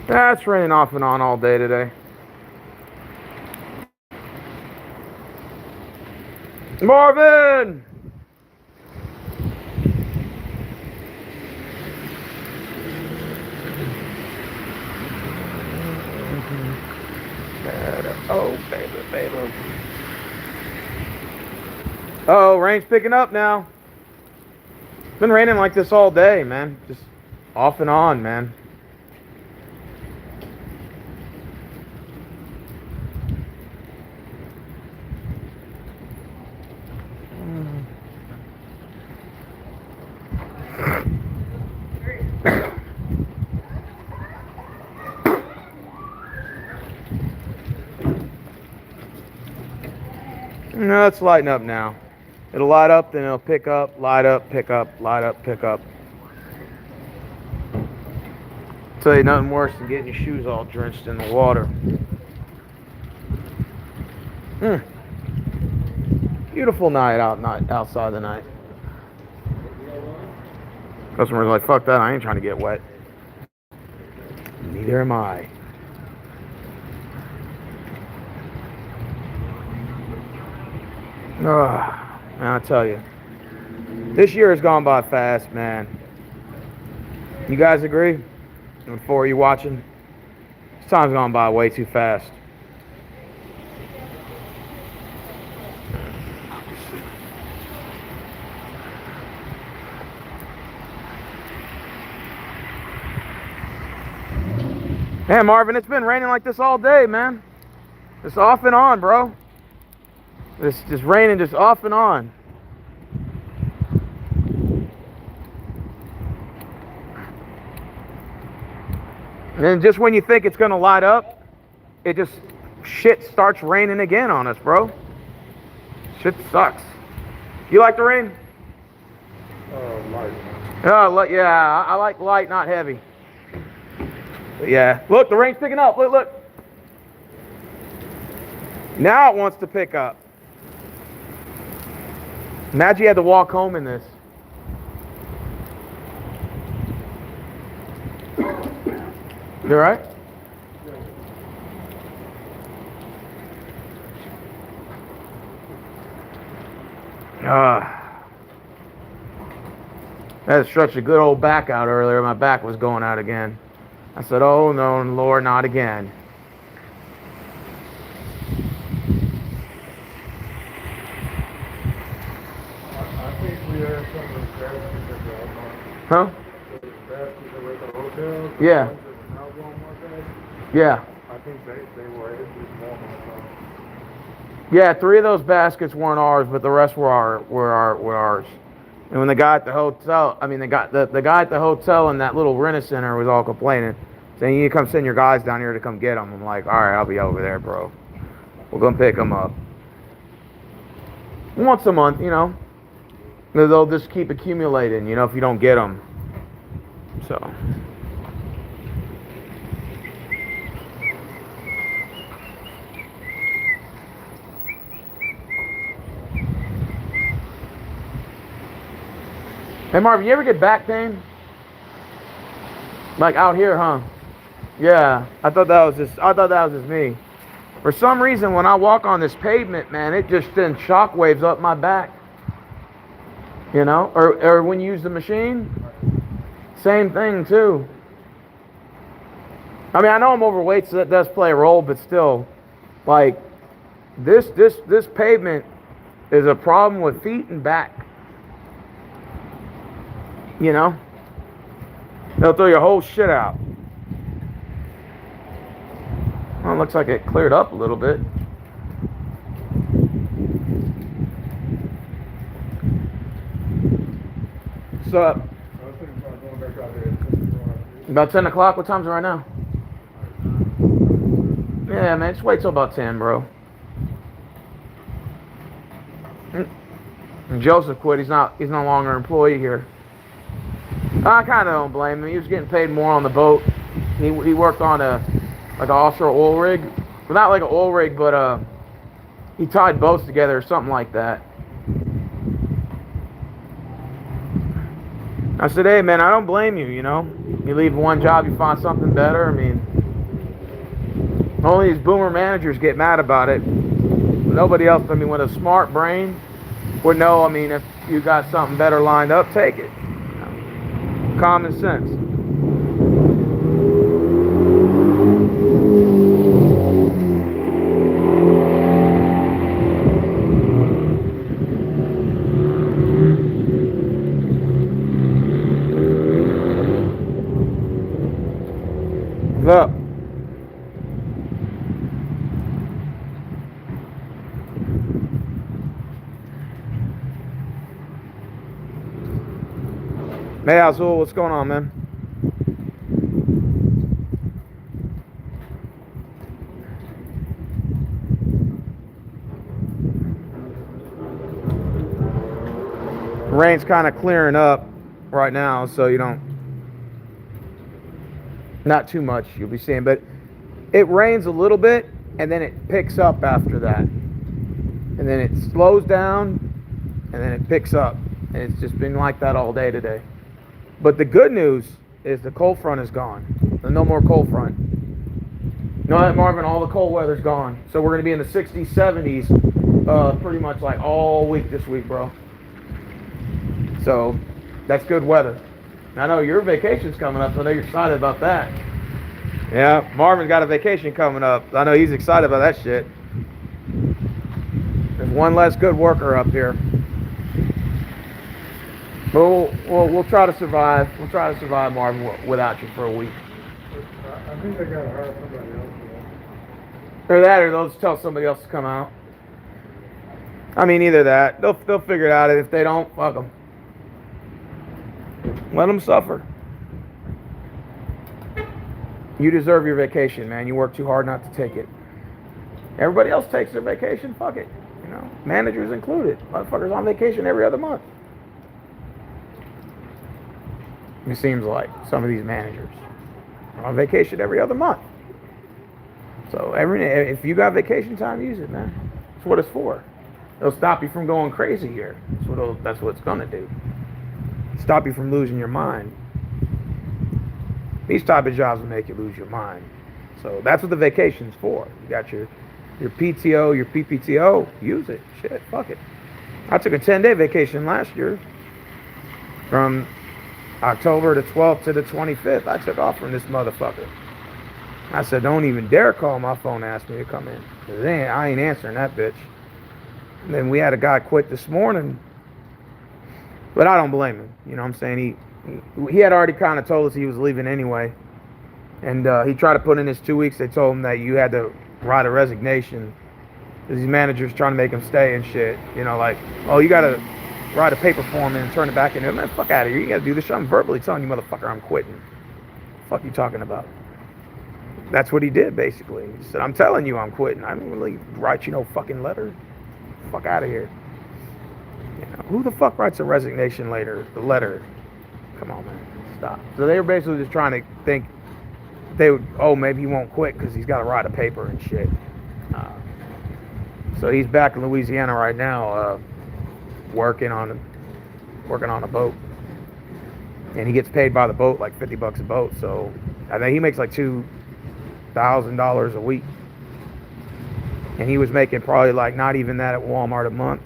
Yeah, it's raining off and on all day today. Marvin! Oh, baby. Oh, rain's picking up now. It's been raining like this all day, man. Just off and on, man. No, it's lighting up now. It'll light up, then it'll pick up, light up, pick up, light up, pick up. I'll tell you nothing worse than getting your shoes all drenched in the water. Beautiful night outside tonight. Customers are like, fuck that, I ain't trying to get wet. Neither am I. Man, I tell you, this year has gone by fast, man. You guys agree? And for you watching, this time's gone by way too fast. Man, Marvin, it's been raining like this all day, man. Just off and on, bro. It's just raining just off and on. And then just when you think it's gonna light up, it just shit starts raining again on us, bro. Shit sucks. You like the rain? Light. Oh, yeah, I like light, not heavy. But yeah, look, the rain's picking up. Look. Now it wants to pick up. Imagine you had to walk home in this. You alright? I had to stretch a good old back out earlier. My back was going out again. I said, oh no, Lord, not again. I think we have some of those baskets at the Huh? those baskets that were at the hotel. Yeah. The ones that were not warm like that. Yeah. I think they were able to warm outside. Yeah, 3 of those baskets weren't ours, but the rest were ours. And when the guy at the hotel, the guy at the hotel and that little Rent-A-Center was all complaining, saying, you need to come send your guys down here to come get them. I'm like, all right, I'll be over there, bro. We're going to pick them up. Once a month, you know. They'll just keep accumulating, you know, if you don't get them. So. Hey, Marvin, you ever get back pain? Like out here, huh? Yeah, I thought that was just me. For some reason, when I walk on this pavement, man, it just sends shockwaves up my back. You know, or when you use the machine, same thing too. I mean, I know I'm overweight, so that does play a role, but still, like this pavement is a problem with feet and back. You know, they'll throw your whole shit out. Well, it looks like it cleared up a little bit. What's up? I was thinking about going back out there at 10 o'clock. About 10 o'clock? What time's it right now? Yeah, man, just wait till about 10, bro. And Joseph quit. He's no longer an employee here. I kind of don't blame him. He was getting paid more on the boat. He worked on an offshore oil rig. Well, not like an oil rig, but he tied boats together or something like that. I said, hey, man, I don't blame you, you know. You leave one job, you find something better. I mean, Only these boomer managers get mad about it. Nobody else, I mean, with a smart brain would know, I mean, if you got something better lined up, take it. Common sense. Look. Hey, Azul, what's going on, man? Rain's kind of clearing up right now, so you don't, not too much you'll be seeing, but it rains a little bit and then it picks up after that. And then it slows down and then it picks up. And it's just been like that all day today. But the good news is the cold front is gone. There's no more cold front. No, Marvin, all the cold weather's gone. So we're going to be in the 60s, 70s pretty much like all week this week, bro. So that's good weather. I know your vacation's coming up, so I know you're excited about that. Yeah, Marvin's got a vacation coming up. I know he's excited about that shit. There's one less good worker up here. But we'll try to survive. We'll try to survive, Marvin, without you for a week. I think they gotta hire somebody else. Or that, or they'll just tell somebody else to come out. I mean, either that. They'll figure it out. If they don't, fuck them. Let them suffer. You deserve your vacation, man. You work too hard not to take it. Everybody else takes their vacation. Fuck it. You know, managers included. Motherfuckers on vacation every other month. It seems like some of these managers are on vacation every other month. So if you got vacation time, use it, man. That's what it's for. It'll stop you from going crazy here. That's what it's gonna do. Stop you from losing your mind. These type of jobs will make you lose your mind. So that's what the vacation's for. You got your PTO, your PPTO. Use it. Shit, fuck it. I took a 10-day vacation last year from October the 12th to the 25th. I took off from this motherfucker. I said, don't even dare call my phone and ask me to come in. Because I ain't answering that bitch. And then we had a guy quit this morning. But I don't blame him. You know what I'm saying? He had already kind of told us he was leaving anyway. And he tried to put in his 2 weeks. They told him that you had to write a resignation. These managers trying to make him stay and shit. You know, like, oh, you got to write a paper form and turn it back in. Man, fuck out of here. You got to do this shit. I'm verbally telling you, motherfucker, I'm quitting. The fuck you talking about? That's what he did, basically. He said, I'm telling you I'm quitting. I don't really write you no fucking letter. Fuck out of here. You know, who the fuck writes a resignation letter? Come on, man. Stop. So they were basically just trying to think they would, oh, maybe he won't quit because he's got to write a paper and shit. So he's back in Louisiana right now, working on a boat. And he gets paid by the boat, like $50 a boat. So I think he makes like $2,000 a week. And he was making probably like not even that at Walmart a month,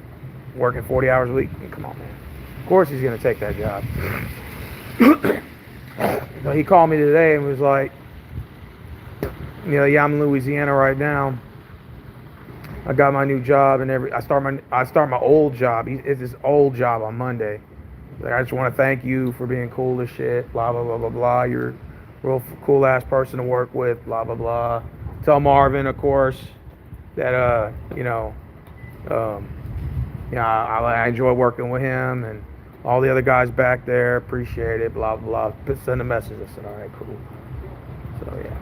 working 40 hours a week. Come on, man. Of course he's going to take that job. So he called me today and was like, you know, yeah, I'm in Louisiana right now. I got my new job and I start my old job. It's his old job on Monday. Like, I just want to thank you for being cool as shit. Blah blah blah blah blah. You're a real cool ass person to work with. Blah blah blah. Tell Marvin, of course, that I enjoy working with him and all the other guys back there. Appreciate it. Blah blah blah. Send a message. I said, all right, cool. So yeah,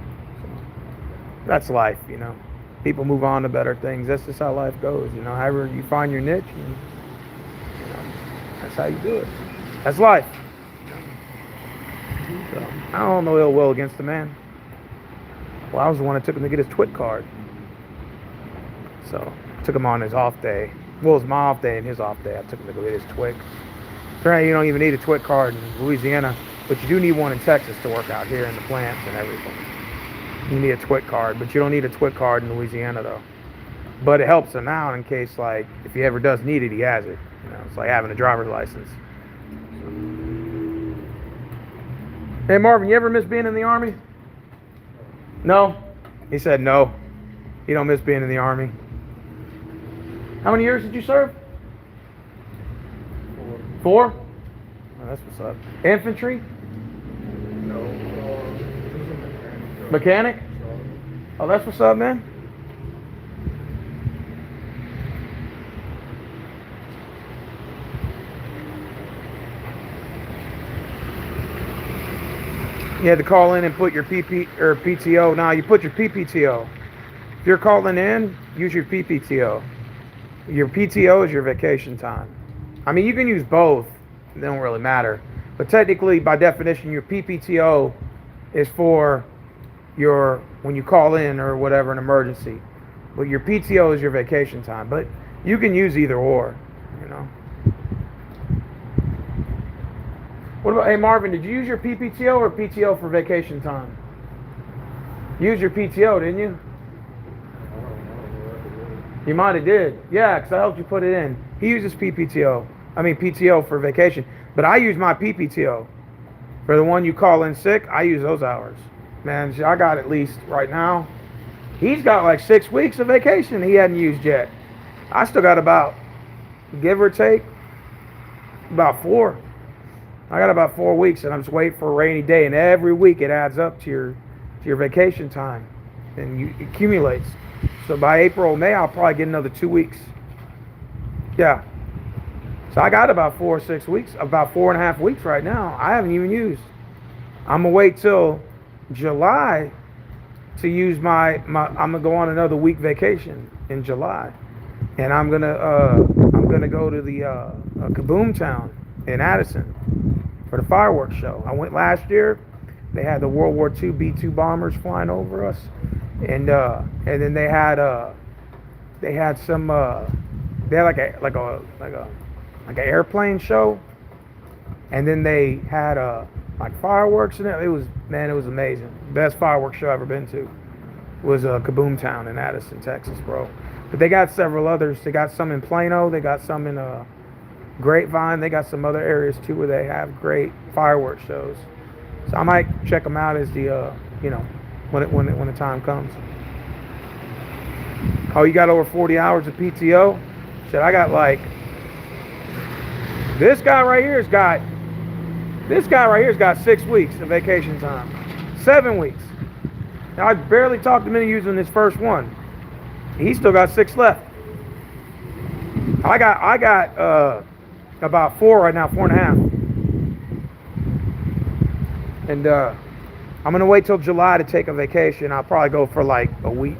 that's life, you know. People move on to better things. That's just how life goes, you know. However you find your niche, and, you know, that's how you do it. That's life. So, I don't know ill will against the man. Well, I was the one that took him to get his TWIC card. So, I took him on his off day. Well, it was my off day and his off day. I took him to go get his TWIC. Apparently, you don't even need a TWIC card in Louisiana, but you do need one in Texas to work out here in the plants and everything. You need a TWIC card, but you don't need a TWIC card in Louisiana though. But it helps him out in case, like, if he ever does need it, he has it. You know, it's like having a driver's license. Hey Marvin, you ever miss being in the Army? No? He said no. He don't miss being in the Army. How many years did you serve? 4? Oh, that's what's up. Infantry? No, Mechanic? Oh, that's what's up, man. You had to call in and put your PP or PTO. Now you put your PPTO. If you're calling in, use your PPTO. Your PTO is your vacation time. I mean, you can use both. They don't really matter. But technically, by definition, your PPTO is for your when you call in or whatever, an emergency. But your PTO is your vacation time. But you can use either or, you know. What about, hey Marvin, did you use your PPTO or PTO for vacation time? You used your PTO, didn't you? You might have did. Yeah, because I helped you put it in. He uses PPTO. I mean PTO for vacation. But I use my PPTO. For the one you call in sick, I use those hours. Man, I got at least right now. He's got like 6 weeks of vacation he hadn't used yet. I still got about, give or take, about 4. I got about 4 weeks, and I'm just waiting for a rainy day. And every week it adds up to your vacation time, and it accumulates. So by April or May, I'll probably get another 2 weeks. Yeah. So I got about 4 or 6 weeks, about 4.5 weeks right now. I haven't even used. I'm gonna wait till July to use my. I'm gonna go on another week vacation in July, and I'm gonna go to the Kaboom Town in Addison for the fireworks show. I went last year. They had the World War II B-2 bombers flying over us, and then they had some they had like an airplane show, and then they had like fireworks and it was amazing. Best fireworks show I've ever been to was Kaboom Town in Addison, Texas, bro. But they got several others. They got some in Plano. They got some in Grapevine. They got some other areas too where they have great fireworks shows. So I might check them out as the when the time comes. Oh, you got over 40 hours of PTO? Shit, I got like this guy right here's got 6 weeks of vacation time. 7 weeks. Now I barely talked him into using his first one. He's still got 6 left. I got about 4 right now, 4.5. And I'm gonna wait till July to take a vacation. I'll probably go for like a week.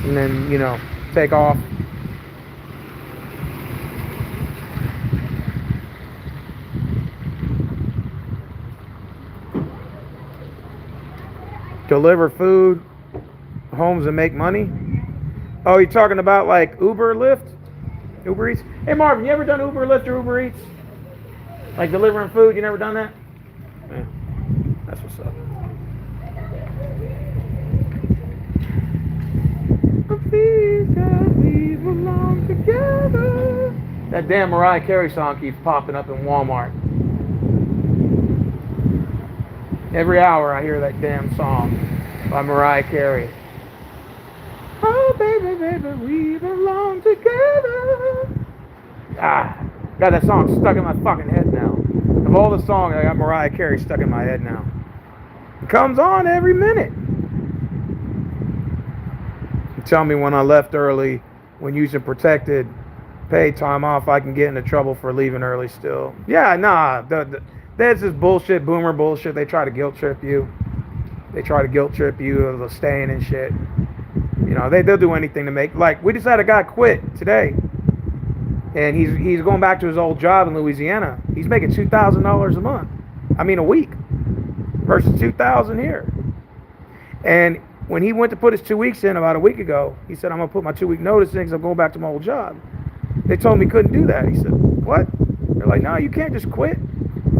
And then, take off. Deliver food, homes, and make money. Oh, you're talking about like Uber, Lyft? Uber Eats? Hey Marvin, you ever done Uber, Lyft, or Uber Eats? Like delivering food, you never done that? Yeah, that's what's up. We belong together. That damn Mariah Carey song keeps popping up in Walmart. Every hour I hear that damn song by Mariah Carey. Oh, baby, baby, we belong together. Got that song stuck in my fucking head now. Of all the songs, I got Mariah Carey stuck in my head now. It comes on every minute. You tell me when I left early, when using protected paid time off, I can get into trouble for leaving early still. Yeah, nah. That's this bullshit, boomer bullshit. They try to guilt trip you. They try to guilt trip you of staying and shit. They'll do anything to make, like, we just had a guy quit today. And he's going back to his old job in Louisiana. He's making $2,000 a month. I mean, a week. Versus $2,000 here. And when he went to put his 2 weeks in about a week ago, he said, I'm going to put my 2-week notice in because I'm going back to my old job. They told me he couldn't do that. He said, what? They're like, no, you can't just quit.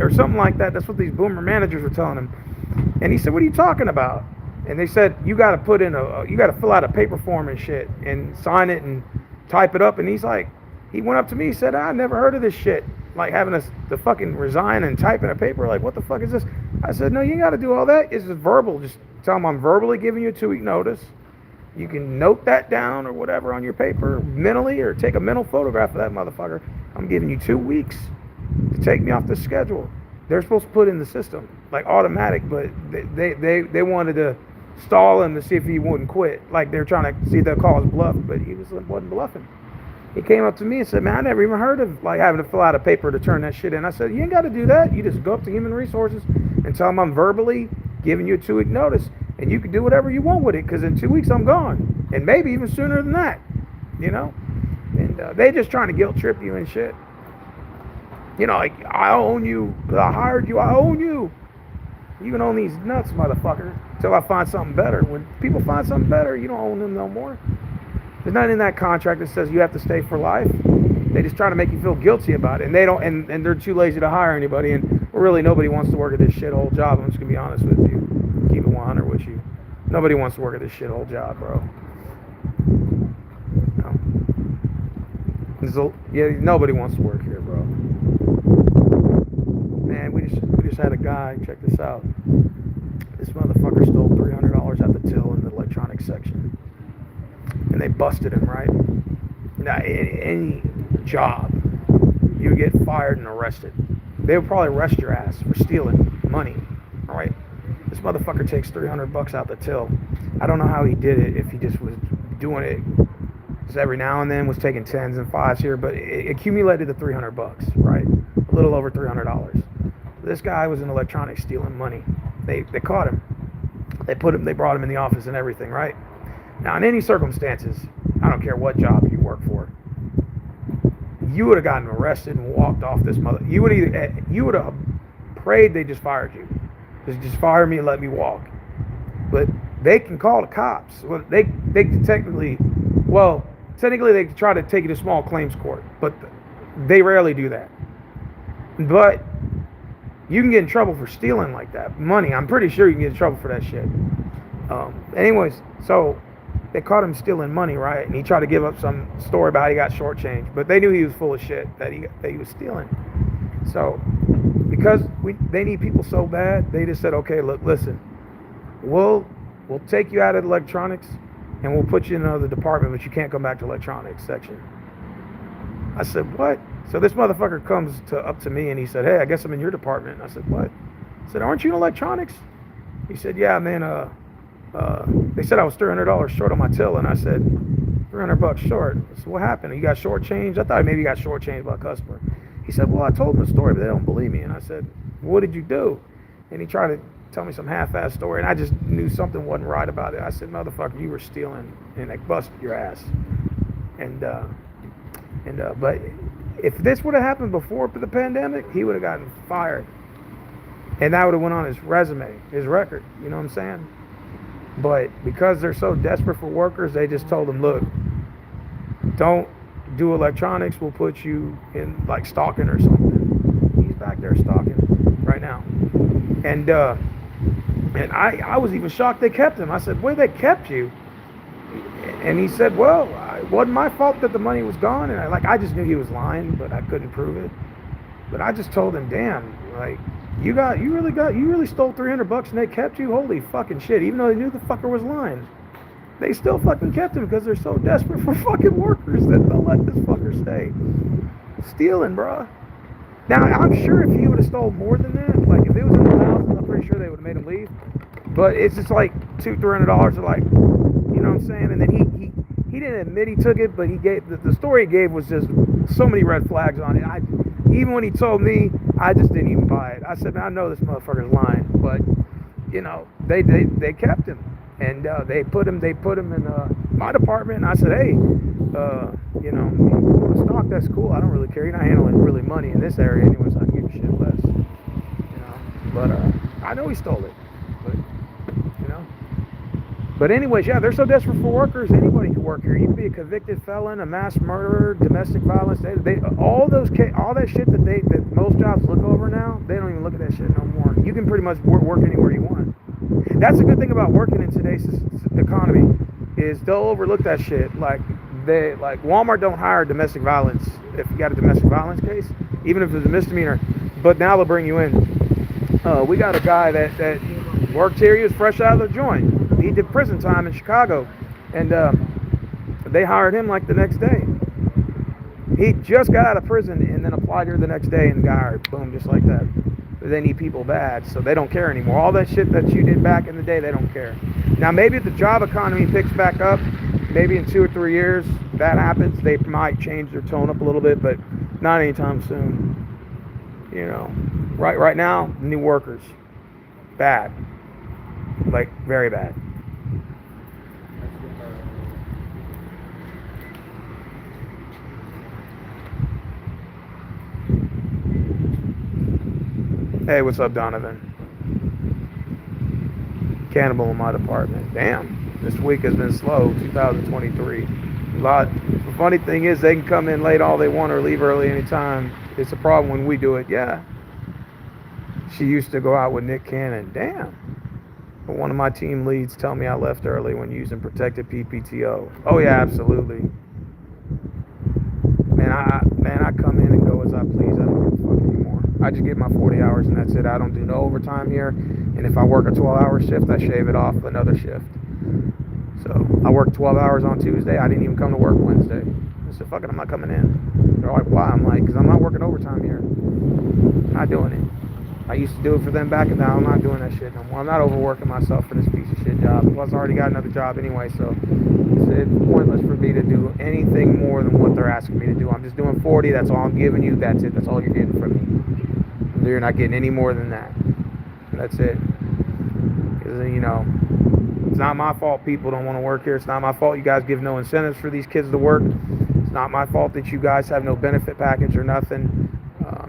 or something like that. That's what these boomer managers were telling him. And he said, what are you talking about? And they said, you got to put in you got to fill out a paper form and shit and sign it and type it up. And he's like, he went up to me, he said, I never heard of this shit. Like having us to fucking resign and type in a paper. Like, what the fuck is this? I said, no, you ain't got to do all that. It's just verbal. Just tell them I'm verbally giving you a 2-week notice. You can note that down or whatever on your paper mentally, or take a mental photograph of that motherfucker. I'm giving you 2 weeks to take me off the schedule. They're supposed to put in the system like automatic, but they wanted to stall him to see if he wouldn't quit. Like they're trying to see if they'll call his bluff, but he wasn't bluffing. He came up to me and said, man, I never even heard of like having to fill out a paper to turn that shit in. I said, you ain't got to do that. You just go up to Human Resources and tell them I'm verbally giving you a 2-week notice, and you can do whatever you want with it, because in 2 weeks I'm gone, and maybe even sooner than that, you know. And they just trying to guilt trip you and shit. You know, like, I own you, I hired you, I own you. You can own these nuts, motherfucker, until I find something better. When people find something better, you don't own them no more. There's nothing in that contract that says you have to stay for life. They just try to make you feel guilty about it, and they don't. And they're too lazy to hire anybody. And really, nobody wants to work at this shithole job. I'm just gonna be honest with you, keep it 100 with you. Nobody wants to work at this shithole job, bro. No. Nobody wants to work here, bro. Man, we just had a guy. Check this out. This motherfucker stole $300 at the till in the electronics section, and they busted him, right? Now, in any job, you would get fired and arrested. They would probably arrest your ass for stealing money, all right? This motherfucker takes $300 out the till. I don't know how he did it, if he just was doing it just every now and then, was taking 10s and 5s here, but it accumulated to $300, right? A little over $300. This guy was in electronics stealing money. They caught him. They brought him in the office and everything, right? Now, in any circumstances, I don't care what job you work for, you would have gotten arrested and walked off this mother. You would have prayed they just fired you. Just fire me and let me walk. But they can call the cops. Well, they can technically they can try to take you to small claims court, but they rarely do that. But you can get in trouble for stealing like that money. I'm pretty sure you can get in trouble for that shit. Anyways, so they caught him stealing money, right? And he tried to give up some story about how he got shortchanged, but they knew he was full of shit that he was stealing. So because they need people so bad, they just said, okay, look, listen, we'll take you out of electronics and we'll put you in another department, but you can't come back to electronics section. I said, what? So this motherfucker comes up to me and he said, hey, I guess I'm in your department. I said, what? I said, aren't you in electronics? He said, yeah, man, they said I was $300 short on my till, and I said, $300 short. I said, what happened? You got shortchanged? I thought maybe you got shortchanged by a customer. He said, well, I told them the story, but they don't believe me. And I said, what did you do? And he tried to tell me some half-assed story, and I just knew something wasn't right about it. I said, motherfucker, you were stealing, and they busted your ass. But if this would have happened before the pandemic, he would have gotten fired. And that would have went on his resume, his record, you know what I'm saying? But because they're so desperate for workers, they just told him, look, don't do electronics, we'll put you in like stalking or something. He's back there stalking right now. And I was even shocked they kept him. I said, where they kept you? And he said, well, it wasn't my fault that the money was gone. And I just knew he was lying, but I couldn't prove it. But I just told him, damn, like, you really stole $300 and they kept you? Holy fucking shit. Even though they knew the fucker was lying, they still fucking kept him because they're so desperate for fucking workers that they'll let this fucker stay. Stealing, bruh. Now, I'm sure if he would have stole more than that, like if it was in the thousands, I'm pretty sure they would have made him leave. But it's just like $200-300 are like, you know what I'm saying? And then he didn't admit he took it, but he gave the story he gave was just so many red flags on it. Even when he told me, I just didn't even buy it. I said, man, I know this motherfucker's lying, but you know, they kept him, and they put him in my department. And I said, hey, you know, stock, that's cool. I don't really care. You're not handling really money in this area anyway, so I can give you shit less. You know, but I know he stole it, but you know, But anyways, yeah, they're so desperate for workers. Anybody can work here. You can be a convicted felon, a mass murderer, domestic violence. They all that shit that most jobs look over now. They don't even look at that shit no more. You can pretty much work anywhere you want. That's a good thing about working in today's economy, is they'll overlook that shit. Like Walmart don't hire domestic violence if you got a domestic violence case, even if it's a misdemeanor. But now they'll bring you in. We got a guy that worked here. He was fresh out of the joint. He did prison time in Chicago, and they hired him like the next day. He just got out of prison and then applied here the next day and got hired. Boom, just like that. But they need people bad, so they don't care anymore. All that shit that you did back in the day, they don't care. Now, maybe if the job economy picks back up, maybe in 2 or 3 years, that happens. They might change their tone up a little bit, but not anytime soon. You know, right now, new workers, bad, like very bad. Hey, what's up, Donovan? Cannibal in my department. Damn, this week has been slow. 2023. The funny thing is, they can come in late all they want or leave early anytime. It's a problem when we do it. Yeah. She used to go out with Nick Cannon. Damn. But one of my team leads tell me I left early when using protected PPTO. Oh yeah, absolutely. Man, I come in and go as I please. I don't give a fuck anymore. I just get my 40 hours and that's it. I don't do no overtime here. And if I work a 12-hour shift, I shave it off another shift. So I worked 12 hours on Tuesday. I didn't even come to work Wednesday. I said, fuck it, I'm not coming in. They're like, why? I'm like, because I'm not working overtime here. I'm not doing it. I used to do it for them back in the day. I'm not doing that shit no more. I'm not overworking myself for this piece of shit job. Plus, I already got another job anyway, so it's pointless for me to do anything more than what they're asking me to do. I'm just doing 40. That's all I'm giving you. That's it. That's all you're getting from me. You're not getting any more than that. That's it. Because, you know, it's not my fault people don't want to work here. It's not my fault you guys give no incentives for these kids to work. It's not my fault that you guys have no benefit package or nothing.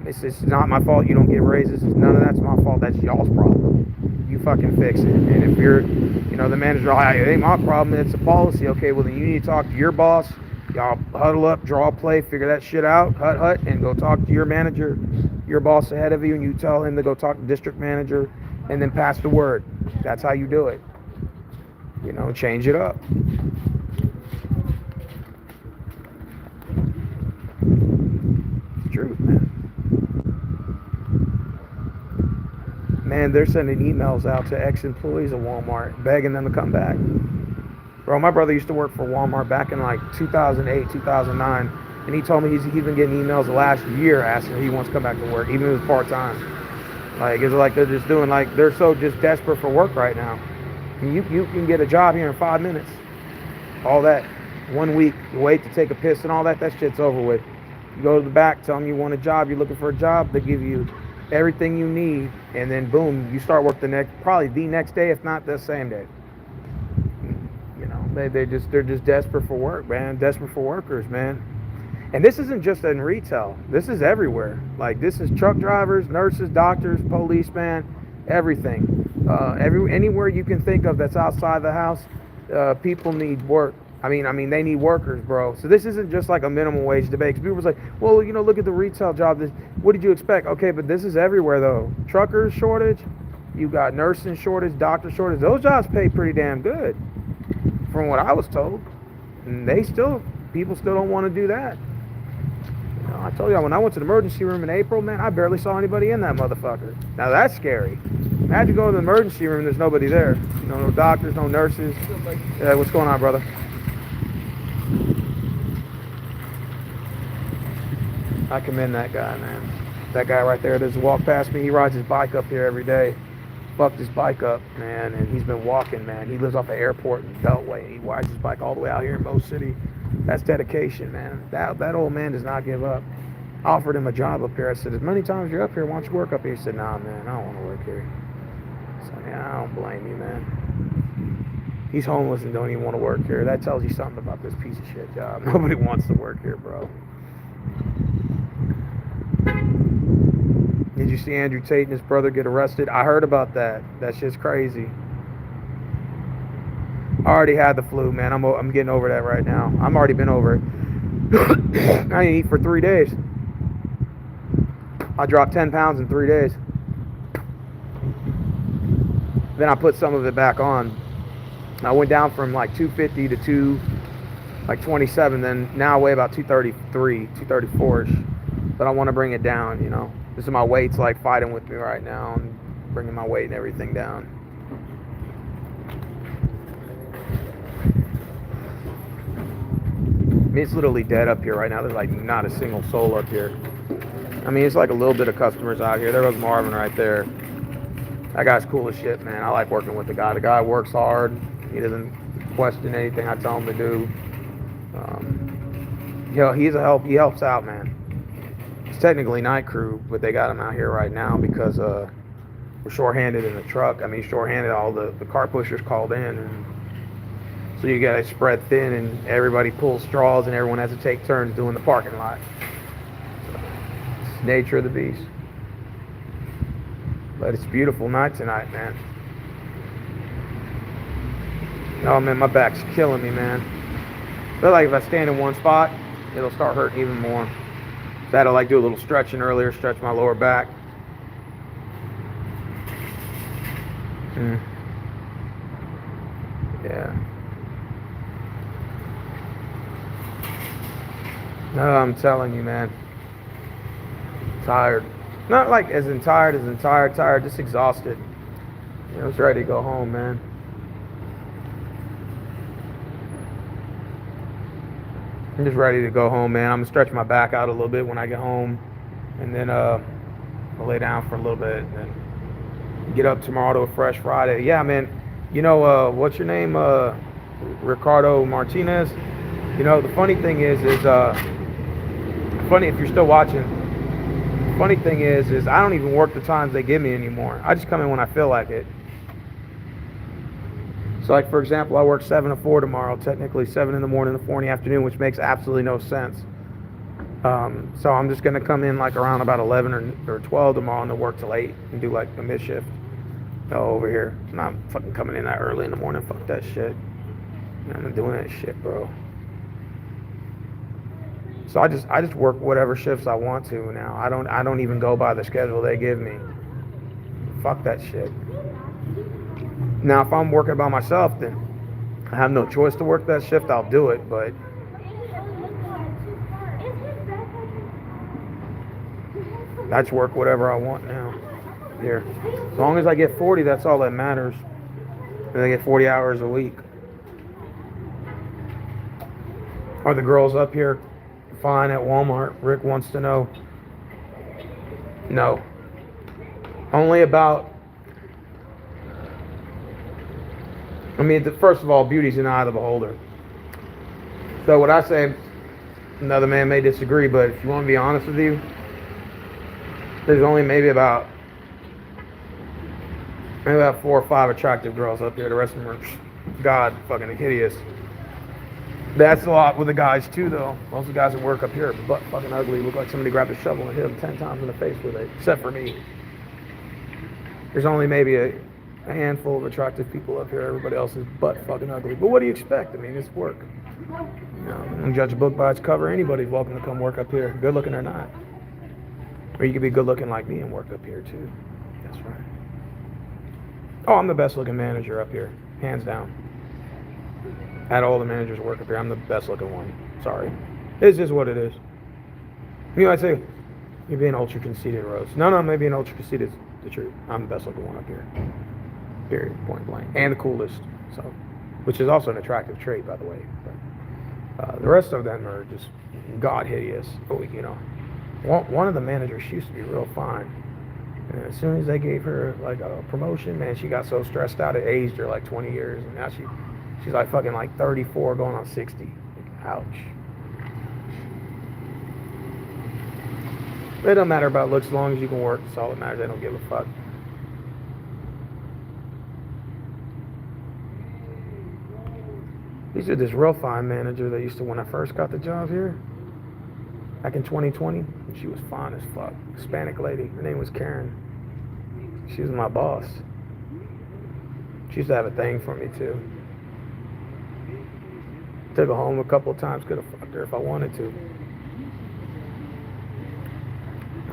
It's not my fault you don't get raises. None of that's my fault. That's y'all's problem. You fucking fix it. And if you're, you know, the manager, it ain't my problem. It's a policy. Okay, well, then you need to talk to your boss. Y'all huddle up, draw a play, figure that shit out, hut, and go talk to your manager, your boss ahead of you, and you tell him to go talk to the district manager, and then pass the word. That's how you do it. You know, change it up. It's true, man. Man, they're sending emails out to ex-employees of Walmart, begging them to come back. Bro, my brother used to work for Walmart back in like 2008, 2009, and he told me he's been getting emails the last year asking if he wants to come back to work, even if it was part-time. Like, it's like they're just doing, like, they're so just desperate for work right now. And you can get a job here in 5 minutes. All that. 1 week, you wait to take a piss and all that shit's over with. You go to the back, tell them you want a job, you're looking for a job, they give you everything you need, and then boom, you start work probably the next day, if not the same day. You know, they're just desperate for work, man. Desperate for workers, man. And this isn't just in retail. This is everywhere. Like, this is truck drivers, nurses, doctors, policemen, everything. Anywhere you can think of that's outside the house, people need work. I mean, they need workers, bro. So this isn't just like a minimum wage debate. Because people was like, well, you know, look at the retail job. What did you expect? Okay, but this is everywhere, though. Truckers shortage. You got nursing shortage, doctor shortage. Those jobs pay pretty damn good, from what I was told. And people still don't want to do that. You know, I told y'all, when I went to the emergency room in April, man, I barely saw anybody in that motherfucker. Now, that's scary. Imagine going to the emergency room, there's nobody there. You know, no doctors, no nurses. What's going on, brother? I commend that guy, man. That guy right there that just walked past me, he rides his bike up here every day. Fucked his bike up, man, and he's been walking, man. He lives off the airport in Beltway. He rides his bike all the way out here in Mo City. That's dedication, man. That old man does not give up. I offered him a job up here. I said, as many times you're up here, why don't you work up here? He said, nah, man, I don't want to work here. So, yeah, I don't blame you, man. He's homeless and don't even want to work here. That tells you something about this piece of shit job. Nobody wants to work here, bro. Did you see Andrew Tate and his brother get arrested? I heard about that. That shit's crazy. I already had the flu, man. I'm getting over that right now. I'm already been over it. I didn't eat for 3 days. I dropped 10 pounds in 3 days. Then I put some of it back on. I went down from like 250 to 27. Then now I weigh about 233, 234ish. But I want to bring it down, you know. This is my weight's like fighting with me right now and bringing my weight and everything down. I mean, it's literally dead up here right now. There's like not a single soul up here. I mean, it's like a little bit of customers out here. There goes Marvin right there. That guy's cool as shit, man. I like working with the guy. The guy works hard. He doesn't question anything I tell him to do. He's a help. He helps out, man. It's technically night crew, but they got him out here right now because we're shorthanded in the truck. I mean, shorthanded. All the car pushers called in, and so you guys spread thin, and everybody pulls straws, and everyone has to take turns doing the parking lot. It's nature of the beast. But it's a beautiful night tonight, man. Oh man, my back's killing me, man. I feel like if I stand in one spot, it'll start hurting even more. So I had to like do a little stretching earlier, stretch my lower back. Yeah. No, I'm telling you, man. Tired. Not like as in tired, tired, just exhausted. You know, I was ready to go home, man. I'm just ready to go home, man. I'm gonna stretch my back out a little bit when I get home, and then I'll lay down for a little bit, and then get up tomorrow to a fresh Friday. Yeah, man. You know, what's your name? Ricardo Martinez. You know, the funny thing is funny if you're still watching. Funny thing is I don't even work the times they give me anymore. I just come in when I feel like it. So like, for example, I work 7 to 4 tomorrow, technically 7 in the morning to 4 in the afternoon, which makes absolutely no sense. So I'm just going to come in like around about 11 or 12 tomorrow and then work till 8 and do like the mid shift over here. I'm not fucking coming in that early in the morning. Fuck that shit. I'm not doing that shit, bro. So I just work whatever shifts I want to now. I don't even go by the schedule they give me. Fuck that shit. Now if I'm working by myself, then I have no choice to work that shift. I'll do it, but I just work whatever I want now. Here, as long as I get 40, that's all that matters. And I get 40 hours a week. Are the girls up here fine at Walmart? Rick wants to know. No. Only about, I mean, first of all, beauty's in the eye of the beholder. So what I say, another man may disagree, but if you want to be honest with you, there's only maybe about 4 or 5 attractive girls up here. The rest of them are, God, fucking hideous. That's a lot with the guys too, though. Most of the guys that work up here are butt fucking ugly. Look like somebody grabbed a shovel and hit them 10 times in the face with it, except for me. There's only maybe a handful of attractive people up here. Everybody else is butt fucking ugly. But what do you expect? I mean, it's work. You know, don't judge a book by its cover. Anybody's welcome to come work up here, good looking or not. Or you could be good looking like me and work up here too. That's right. Oh, I'm the best looking manager up here, hands down. At all the managers work up here, I'm the best looking one. Sorry. It's just what it is. You know, I'd say, you're being ultra conceited, Rose. No, maybe being ultra conceited is the truth. I'm the best looking one up here. Period, point blank. And the coolest, so, which is also an attractive trait, by the way. But, the rest of them are just god hideous. Oh, you know, one of the managers, she used to be real fine. And as soon as they gave her like a promotion, man, she got so stressed out, it aged her like 20 years. And now she's like fucking like 34 going on 60. Ouch. It don't matter about looks as long as you can work. That's all that matters. They don't give a fuck. He said this real fine manager that used to, when I first got the job here, back in 2020, she was fine as fuck. Hispanic lady. Her name was Karen. She was my boss. She used to have a thing for me too. Took her home a couple of times. Could have fucked her if I wanted to.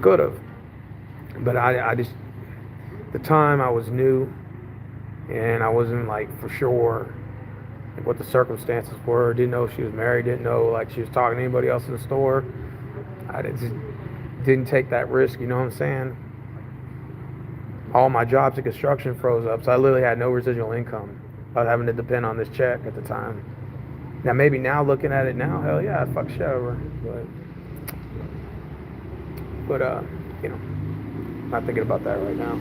Could have. But I just, the time I was new, and I wasn't like for sure what the circumstances were. Didn't know if she was married. Didn't know like she was talking to anybody else in the store. I just didn't take that risk. You know what I'm saying? All my jobs in construction froze up, so I literally had no residual income. I was having to depend on this check at the time. Now maybe now looking at it now, hell yeah, I'd fuck shit over. But you know, not thinking about that right now.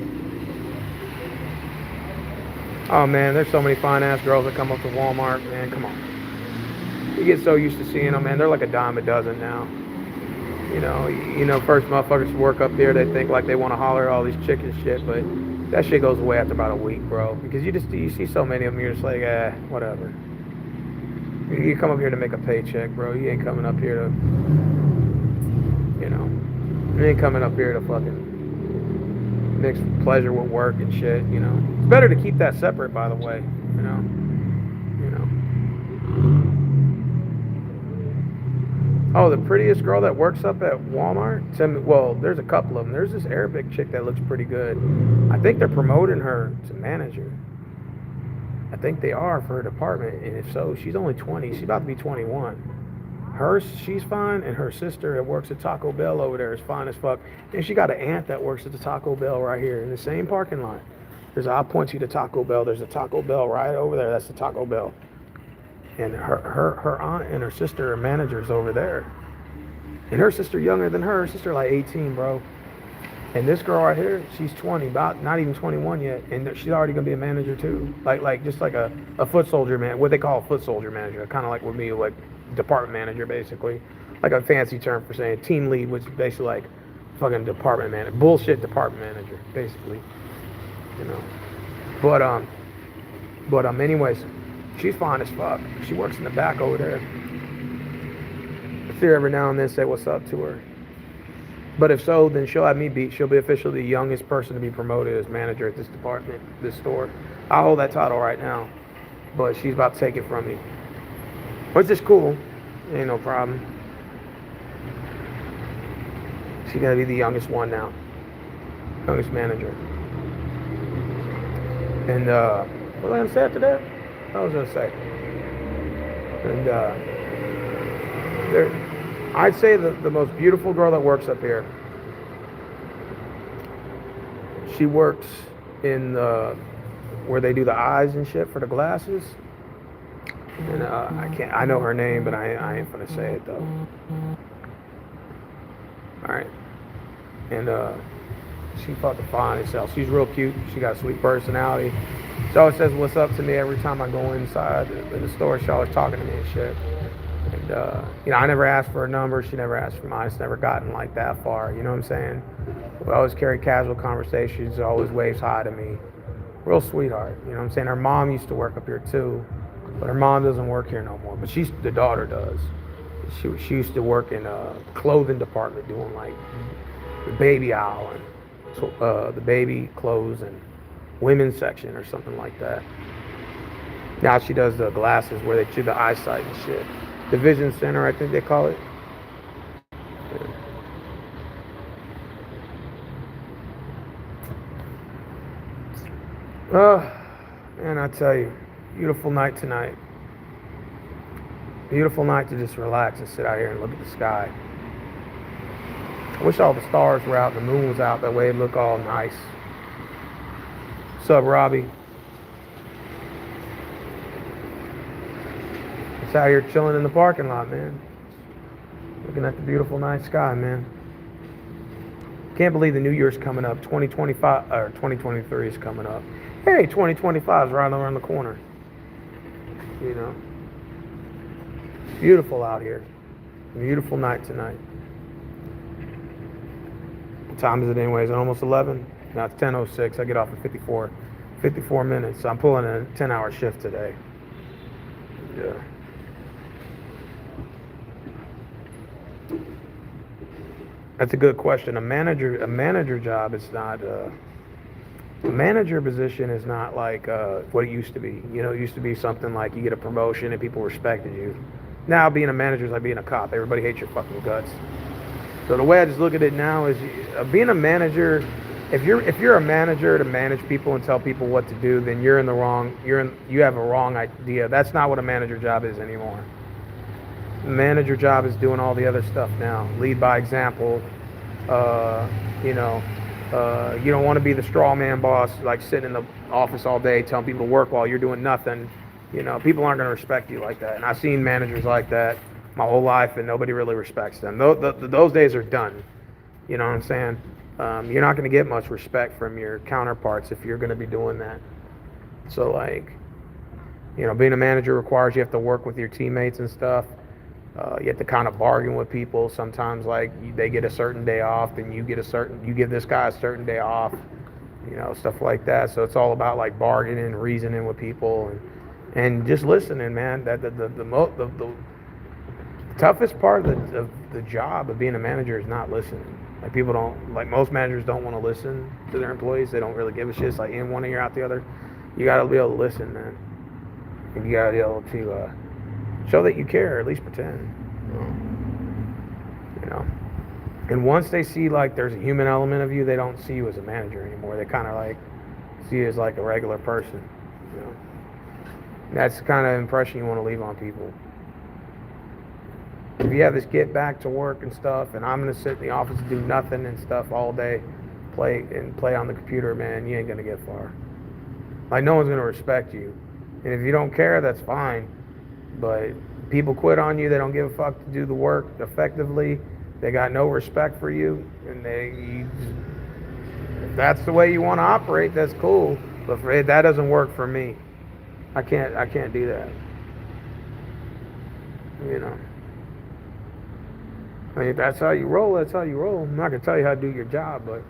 Oh man, there's so many fine ass girls that come up to Walmart, man. Come on. You get so used to seeing them, man. They're like a dime a dozen now. You know, first motherfuckers work up there, they think like they want to holler at all these chicks and shit, but that shit goes away after about a week, bro. Because you see so many of them, you're just like, whatever. You come up here to make a paycheck, bro. You ain't coming up here to, you know, you ain't coming up here to fucking mix pleasure with work and shit, you know. It's better to keep that separate, by the way, you know. Oh, the prettiest girl that works up at Walmart? Well, there's a couple of them. There's this Arabic chick that looks pretty good. I think they're promoting her to manager. I think they are for her department, and if so, she's only 20. She's about to be 21. She's fine, and her sister that works at Taco Bell over there is fine as fuck. And she got an aunt that works at the Taco Bell right here in the same parking lot. I'll point you to Taco Bell. There's a Taco Bell right over there. That's the Taco Bell. And her aunt and her sister are managers over there. And her sister younger than her. Her sister like 18, bro. And this girl right here, she's 20, about not even 21 yet, and she's already gonna be a manager too. Like just like a foot soldier man, what they call a foot soldier manager, kind of like with me, like department manager basically, like a fancy term for saying team lead, which is basically like fucking department manager, bullshit department manager, basically, you know. But anyways. She's fine as fuck. She works in the back over there. I see her every now and then, say what's up to her. But if so, then she'll have me beat. She'll be officially the youngest person to be promoted as manager at this department, this store. I hold that title right now, but she's about to take it from me. Which is cool. Ain't no problem. She's gonna be the youngest one now. Youngest manager. And what was I gonna say after that? I was gonna say, and I'd say the most beautiful girl that works up here. She works in where they do the eyes and shit for the glasses. And I know her name, but I ain't gonna say it though. All right, and she fucking fine herself. She's real cute. She got a sweet personality. She always says what's up to me every time I go inside the store. She always talking to me and shit. And you know, I never asked for a number. She never asked for mine. It's never gotten like that far. You know what I'm saying? We always carry casual conversations. Always waves hi to me. Real sweetheart. You know what I'm saying? Her mom used to work up here too, but her mom doesn't work here no more. But the daughter does. She used to work in a clothing department doing like the baby aisle and the baby clothes and women's section or something like that. Now she does the glasses where they do the eyesight and shit. The vision center, I think they call it. Man, I tell you, beautiful night tonight. Beautiful night to just relax and sit out here and look at the sky. I wish all the stars were out and the moon was out. That way it'd look all nice. What's up, Robbie? Just out here chilling in the parking lot, man. Looking at the beautiful night sky, man. Can't believe the new year's coming up. 2025 or 2023 is coming up. Hey, 2025 is right around the corner. You know. Beautiful out here. Beautiful night tonight. What time is it anyways? Almost 11? Now it's 10:06. I get off at 54 minutes. So I'm pulling a 10-hour shift today. Yeah. That's a good question. A manager job is not a manager position is not like what it used to be. You know, it used to be something like you get a promotion and people respected you. Now being a manager is like being a cop. Everybody hates your fucking guts. So the way I just look at it now is being a manager. If you're a manager to manage people and tell people what to do, then you're in the wrong. You have a wrong idea. That's not what a manager job is anymore. The manager job is doing all the other stuff now. Lead by example. Uh, you know, you don't want to be the straw man boss, like sitting in the office all day telling people to work while you're doing nothing. People aren't going to respect you like that. And I've seen managers like that my whole life, and nobody really respects them. Those days are done. You know what I'm saying? You're not going to get much respect from your counterparts if you're going to be doing that. So, like, being a manager requires you have to work with your teammates and stuff. You have to kind of bargain with people. Sometimes, like, they get a certain day off, and you give this guy a certain day off. Stuff like that. So it's all about like bargaining, reasoning with people, and just listening, man. That the toughest part of the job of being a manager is not listening. Like, people don't, like, most managers don't want to listen to their employees. They don't really give a shit. It's like in one ear out the other. You got to be able to listen, man. And you got to be able to show that you care, or at least pretend. And once they see like there's a human element of you, they don't see you as a manager anymore. They kind of like see you as like a regular person. That's the kind of impression you want to leave on people. If you have this get back to work and stuff, and I'm gonna sit in the office and do nothing and stuff all day, play on the computer, man, you ain't gonna get far. Like, no one's gonna respect you. And if you don't care, that's fine. But people quit on you. They don't give a fuck to do the work effectively. They got no respect for you, and if that's the way you want to operate, that's cool. But that doesn't work for me. I can't do that. I mean, if that's how you roll, that's how you roll. I'm not gonna tell you how to do your job, but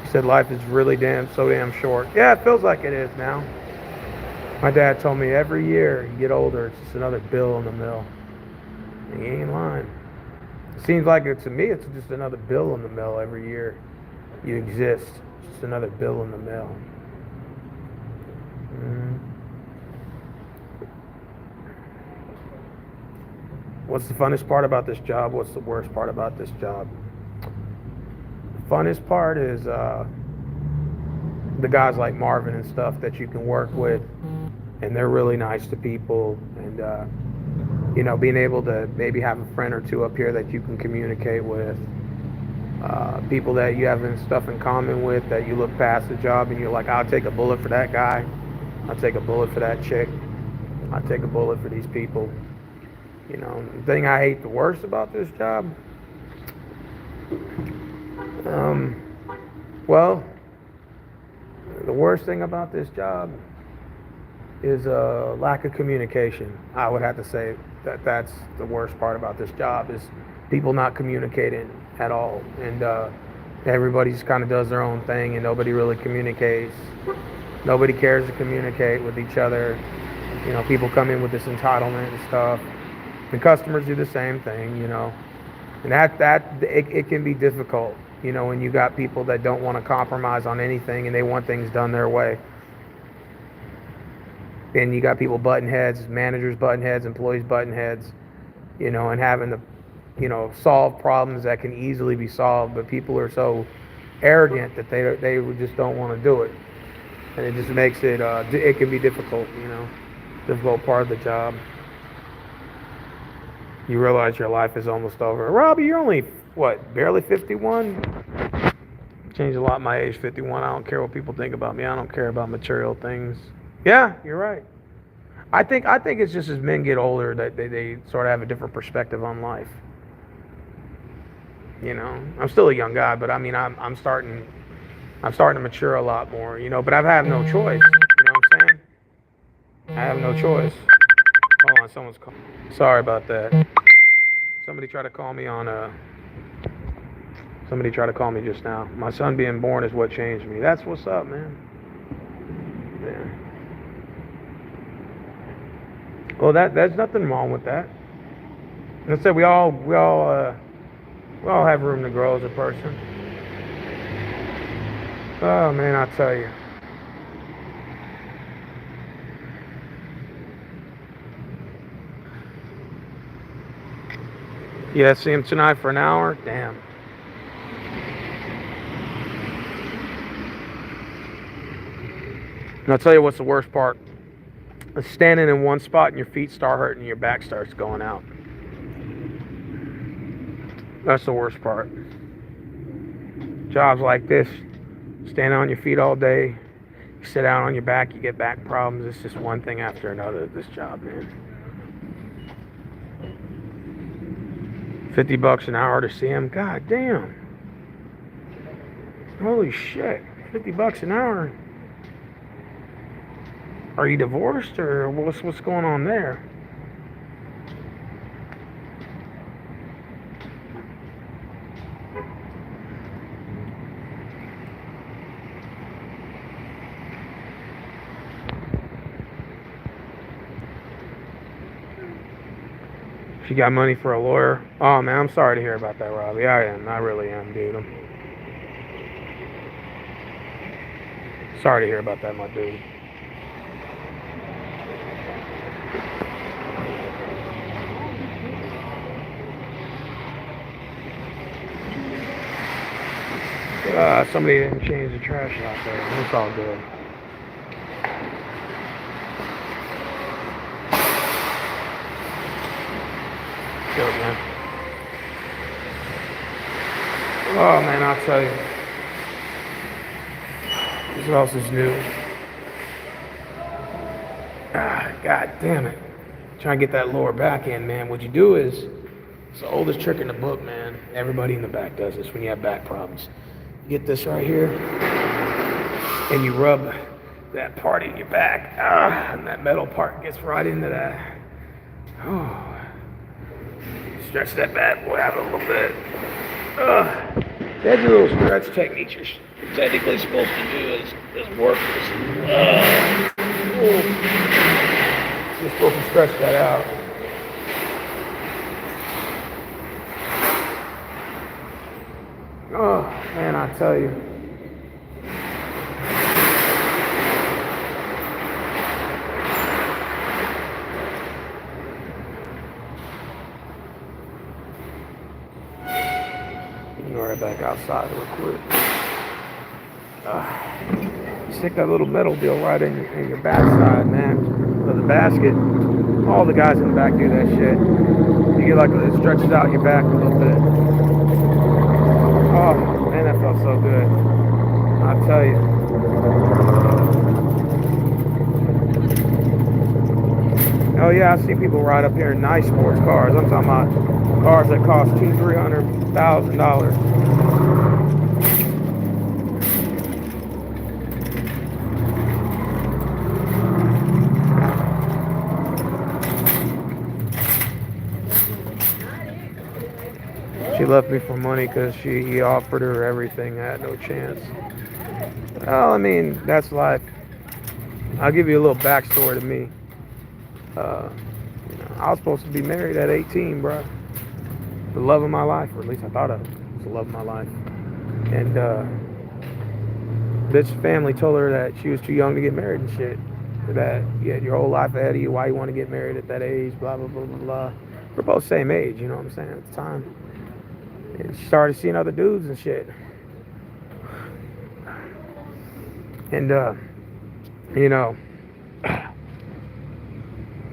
he said life is really so damn short. Yeah, it feels like it is now. My dad told me every year you get older, it's just another bill in the mill. And he ain't lying. It seems like to me, it's just another bill in the mill every year you exist. It's just another bill in the mill. What's the funnest part about this job? What's the worst part about this job? The funnest part is the guys like Marvin and stuff that you can work with, and they're really nice to people, and being able to maybe have a friend or two up here that you can communicate with, people that you have stuff in common with, that you look past the job and you're like, I'll take a bullet for that guy, I'll take a bullet for that chick, I'll take a bullet for these people. The thing I hate the worst about this job, well, the worst thing about this job is a lack of communication. I would have to say that's the worst part about this job, is people not communicating at all. And everybody just kind of does their own thing, and nobody really communicates. Nobody cares to communicate with each other. People come in with this entitlement and stuff. The customers do the same thing, And it can be difficult, when you got people that don't want to compromise on anything and they want things done their way. And you got people butting heads, managers butting heads, employees butting heads, and having to, solve problems that can easily be solved, but people are so arrogant that they just don't want to do it. And it just makes it, it can be difficult, difficult part of the job. You realize your life is almost over. Robbie, you're only, barely 51? Changed a lot my age, 51. I don't care what people think about me. I don't care about material things. Yeah, you're right. I think it's just as men get older that they sort of have a different perspective on life. I'm still a young guy, but I mean, I'm starting to mature a lot more, but I have no choice. You know what I'm saying? I have no choice. Hold on, someone's calling. Sorry about that. Somebody tried to call me just now. My son being born is what changed me. That's what's up, man. Yeah. Well, there's nothing wrong with that. Like I said, we all have room to grow as a person. Oh man, I tell you. Yeah, see him tonight for an hour? Damn. And I'll tell you what's the worst part. Is standing in one spot and your feet start hurting and your back starts going out. That's the worst part. Jobs like this, standing on your feet all day, you sit down on your back, you get back problems. It's just one thing after another at this job, man. $50 an hour to see him. God damn. Holy shit. $50 an hour. Are you divorced or what's going on there? She got money for a lawyer. Oh man, I'm sorry to hear about that, Robbie. I am. I really am, dude. I'm sorry to hear about that, my dude. Somebody didn't change the trash out there. It's all good. Good, man. Oh man, I'll tell you. What else is new? God damn it. Trying to get that lower back in, man. What you do is, it's the oldest trick in the book, man. Everybody in the back does this when you have back problems. You get this right here, and you rub that part in your back, and that metal part gets right into that. Oh. Stretch that bad boy out a little bit. That's a little stretch technique you're technically supposed to do is work this. You're supposed to stretch that out. Oh, man, I tell you. Right back outside real quick. Stick that little metal deal right in your backside, man. So the basket, all the guys in the back do that shit. You get like it stretches out your back a little bit. Oh man, that felt so good. I'll tell you. Oh yeah, I've seen people ride up here in nice sports cars. I'm talking about cars that cost $200,000-$300,000. She left me for money because he offered her everything. I had no chance. Well, I mean, that's life. I'll give you a little backstory to me. I was supposed to be married at 18, bro. The love of my life, or at least I thought it was the love of my life. And bitch's family told her that she was too young to get married and shit. That you had your whole life ahead of you. Why you want to get married at that age? Blah blah blah blah blah. We're both same age, you know what I'm saying, at the time. And she started seeing other dudes and shit. And you know,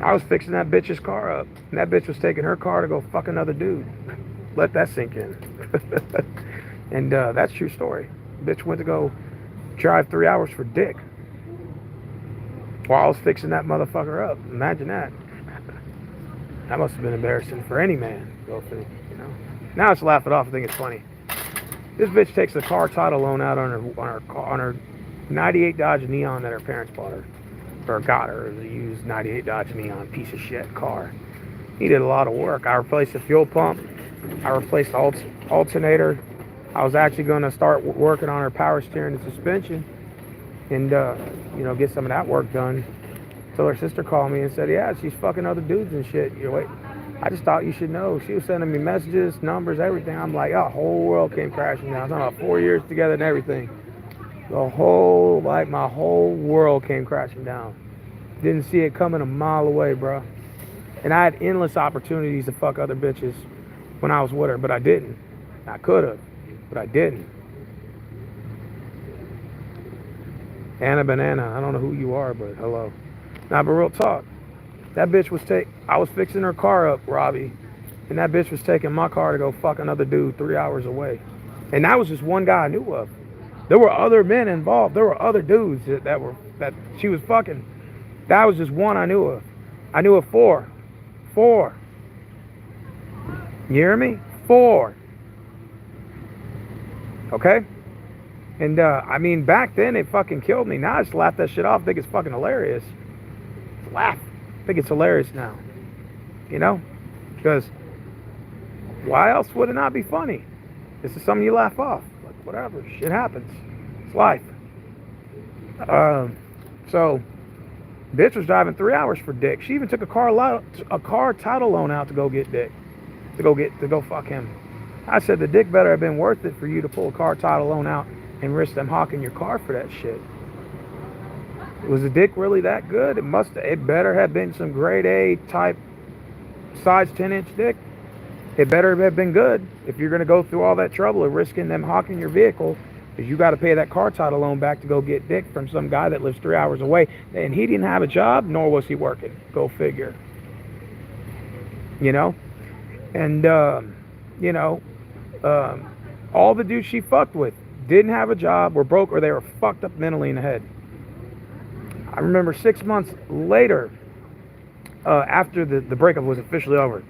I was fixing that bitch's car up, and that bitch was taking her car to go fuck another dude. Let that sink in. And that's a true story. Bitch went to go drive 3 hours for dick while I was fixing that motherfucker up. Imagine that. That must have been embarrassing for any man. Go think, you know. Now I just laugh it off. I think it's funny. This bitch takes the car title loan out on her 98 Dodge Neon that her parents bought her. Or got her, the used 98 Dodge Neon piece of shit car. He did a lot of work. I replaced the fuel pump. I replaced the alternator. I was actually going to start working on her power steering and suspension, and you know, get some of that work done. So her sister called me and said, "Yeah, she's fucking other dudes and shit." You know, wait, I just thought you should know. She was sending me messages, numbers, everything. I'm like, oh, whole world came crashing down. I'm talking about 4 years together and everything. My whole world came crashing down. Didn't see it coming a mile away, bro. And I had endless opportunities to fuck other bitches when I was with her, but I didn't. I could have, but I didn't. Anna Banana, I don't know who you are, but hello. Nah, but real talk. That bitch was I was fixing her car up, Robbie, and that bitch was taking my car to go fuck another dude 3 hours away. And that was just one guy I knew of. There were other men involved. There were other dudes that she was fucking. That was just one I knew of. I knew of four. Four. You hear me? Four. Okay? And I mean, back then it fucking killed me. Now I just laugh that shit off. I think it's fucking hilarious. Laugh. I think it's hilarious now. You know? Because why else would it not be funny? This is something you laugh off. Like, whatever. Shit happens. It's life. So, bitch was driving 3 hours for dick. She even took a car title loan out to go get dick. To go fuck him. I said the dick better have been worth it for you to pull a car title loan out and risk them hawking your car for that shit. Was the dick really that good? It better have been some grade A type size 10-inch dick. It better have been good if you're going to go through all that trouble of risking them hawking your vehicle, because you got to pay that car title loan back to go get dick from some guy that lives 3 hours away, and he didn't have a job, nor was he working. Go figure. You know? And, all the dudes she fucked with didn't have a job, were broke, or they were fucked up mentally in the head. I remember 6 months later, after the breakup was officially over,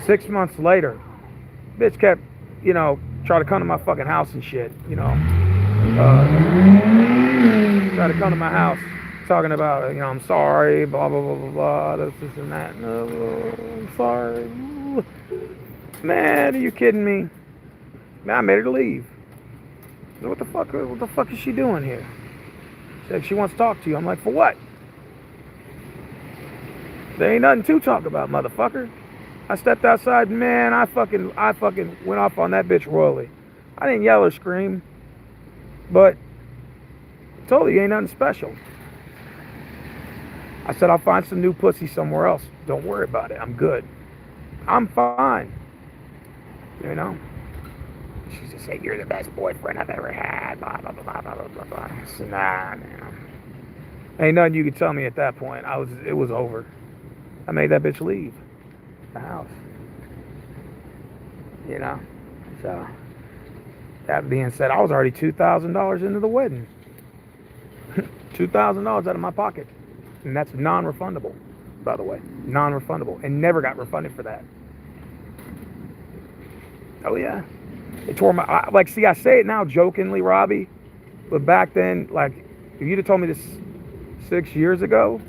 6 months later, bitch kept, trying to come to my fucking house and shit, try to come to my house talking about, I'm sorry, blah, blah, blah, blah, blah, this and that. No, I'm sorry. Man, are you kidding me? Man, I made her leave. What the fuck is she doing here? She said she wants to talk to you. I'm like, for what? There ain't nothing to talk about, motherfucker. I stepped outside, man, I fucking went off on that bitch royally. I didn't yell or scream, but I told her you ain't nothing special. I said, I'll find some new pussy somewhere else. Don't worry about it. I'm good. I'm fine. She just said, you're the best boyfriend I've ever had. Blah, blah, blah, blah, blah, blah, blah. I said, nah, man. Ain't nothing you could tell me at that point. It was over. I made that bitch leave the house. So, that being said, I was already $2,000 into the wedding. $2,000 out of my pocket. And that's non-refundable, by the way. Non-refundable. And never got refunded for that. Oh, yeah. It tore I say it now jokingly, Robbie. But back then, if you'd have told me this 6 years ago,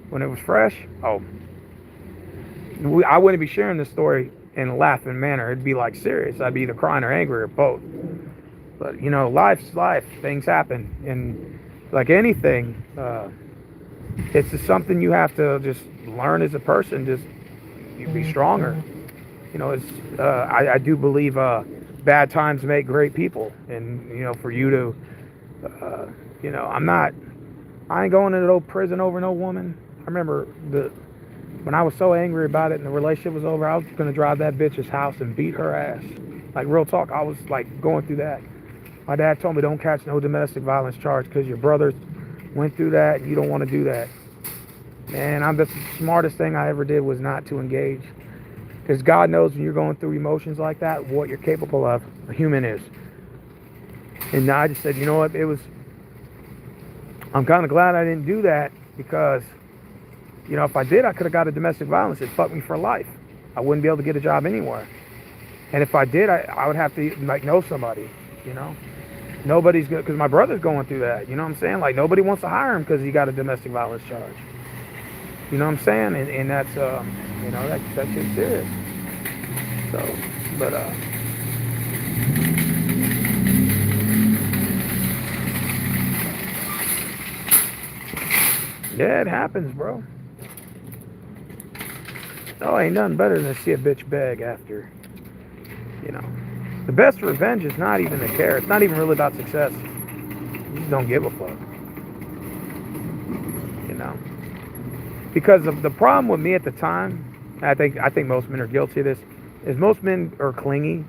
when it was fresh, I wouldn't be sharing this story in a laughing manner. It'd be serious. I'd be either crying or angry or both. But, life's life. Things happen. And like anything, it's just something you have to just learn as a person. Just be stronger. I do believe bad times make great people. And, for you to, I ain't going to no prison over no woman. I remember when I was so angry about it and the relationship was over, I was going to drive that bitch's house and beat her ass. Real talk, I was going through that. My dad told me don't catch no domestic violence charge because your brothers went through that and you don't want to do that. Man, the smartest thing I ever did was not to engage. Because God knows when you're going through emotions like that, what you're capable of, a human is. And I just said, you know what, I'm kind of glad I didn't do that because, if I did, I could have got a domestic violence. It fucked me for life. I wouldn't be able to get a job anywhere. And if I did, I would have to know somebody, Nobody's good, because my brother's going through that, you know what I'm saying? Nobody wants to hire him because he got a domestic violence charge. You know what I'm saying? And that's, that shit's serious. So, but, yeah, it happens, bro. Oh, ain't nothing better than to see a bitch beg after, The best revenge is not even the care. It's not even really about success. You just don't give a fuck. Because of the problem with me at the time, I think most men are guilty of this. is most men are clingy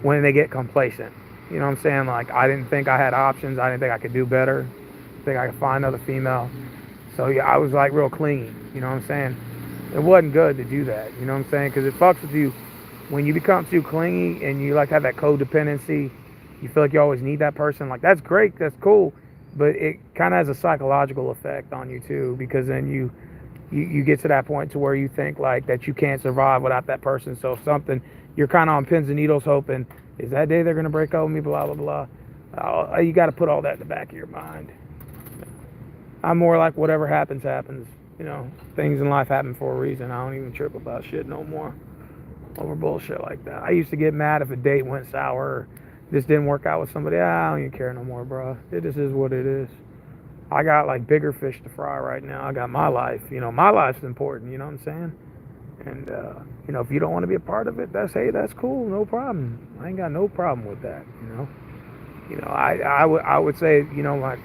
when they get complacent. You know what I'm saying? Like, I didn't think I had options. I didn't think I could do better. I think I could find another female. So yeah, I was like real clingy. You know what I'm saying? It wasn't good to do that. You know what I'm saying? Because it fucks with you when you become too clingy and you like have that codependency. You feel like you always need that person. Like, that's great, that's cool, but it kind of has a psychological effect on you too, because then you get to that point to where you think like that you can't survive without that person. So something, you're kind of on pins and needles hoping, is that day they're gonna break up with me? Blah blah blah. You got to put all that in the back of your mind. I'm more like whatever happens happens. You know, things in life happen for a reason. I don't even trip about shit no more over bullshit like that. I used to get mad if a date went sour or just didn't work out with somebody. I don't even care no more, bro. It just is what it is. I got like bigger fish to fry right now. I got my life. You know, my life's important. You know what I'm saying? And you know, if you don't want to be a part of it, that's cool. No problem. I ain't got no problem with that. You know, I would say, you know, like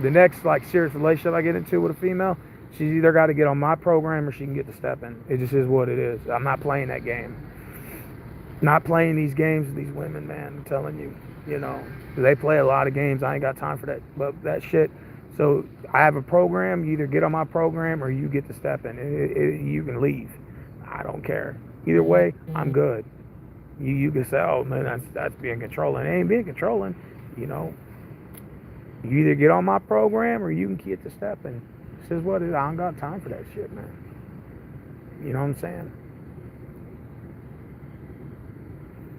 the next like serious relationship I get into with a female, she's either got to get on my program or she can get to step in. It just is what it is. I'm not playing that game. Not playing these games with these women, man. I'm telling you, you know, they play a lot of games. I ain't got time for that, but that shit. So I have a program. You either get on my program or you get to step in. You can leave. I don't care. Either way, I'm good. You can say, oh man, that's being controlling. It ain't being controlling. You know, you either get on my program or you can get to step in. This is what it is. I don't got time for that shit, man. You know what I'm saying?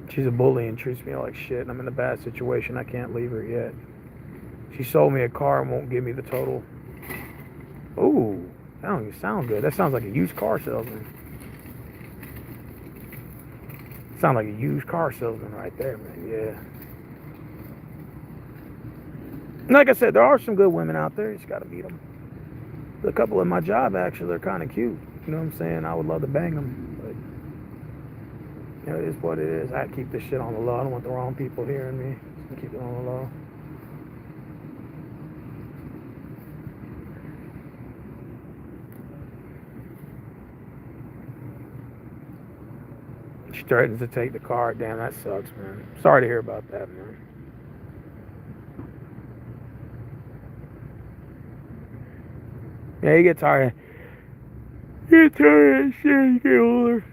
She's a bully and treats me like shit, and I'm in a bad situation. I can't leave her yet. She sold me a car and won't give me the total. Ooh, that don't even sound good. That sounds like a used car salesman. Sound like a used car salesman right there, man. Yeah. Like I said, there are some good women out there. You just gotta meet them. A couple in my job actually are kind of cute. You know what I'm saying? I would love to bang them, but you know, it is what it is. I keep this shit on the low. I don't want the wrong people hearing me. So keep it on the low. She threatens to take the car. Damn, that sucks, man. Sorry to hear about that, man. Yeah, you get tired. You get tired of shit. You get older.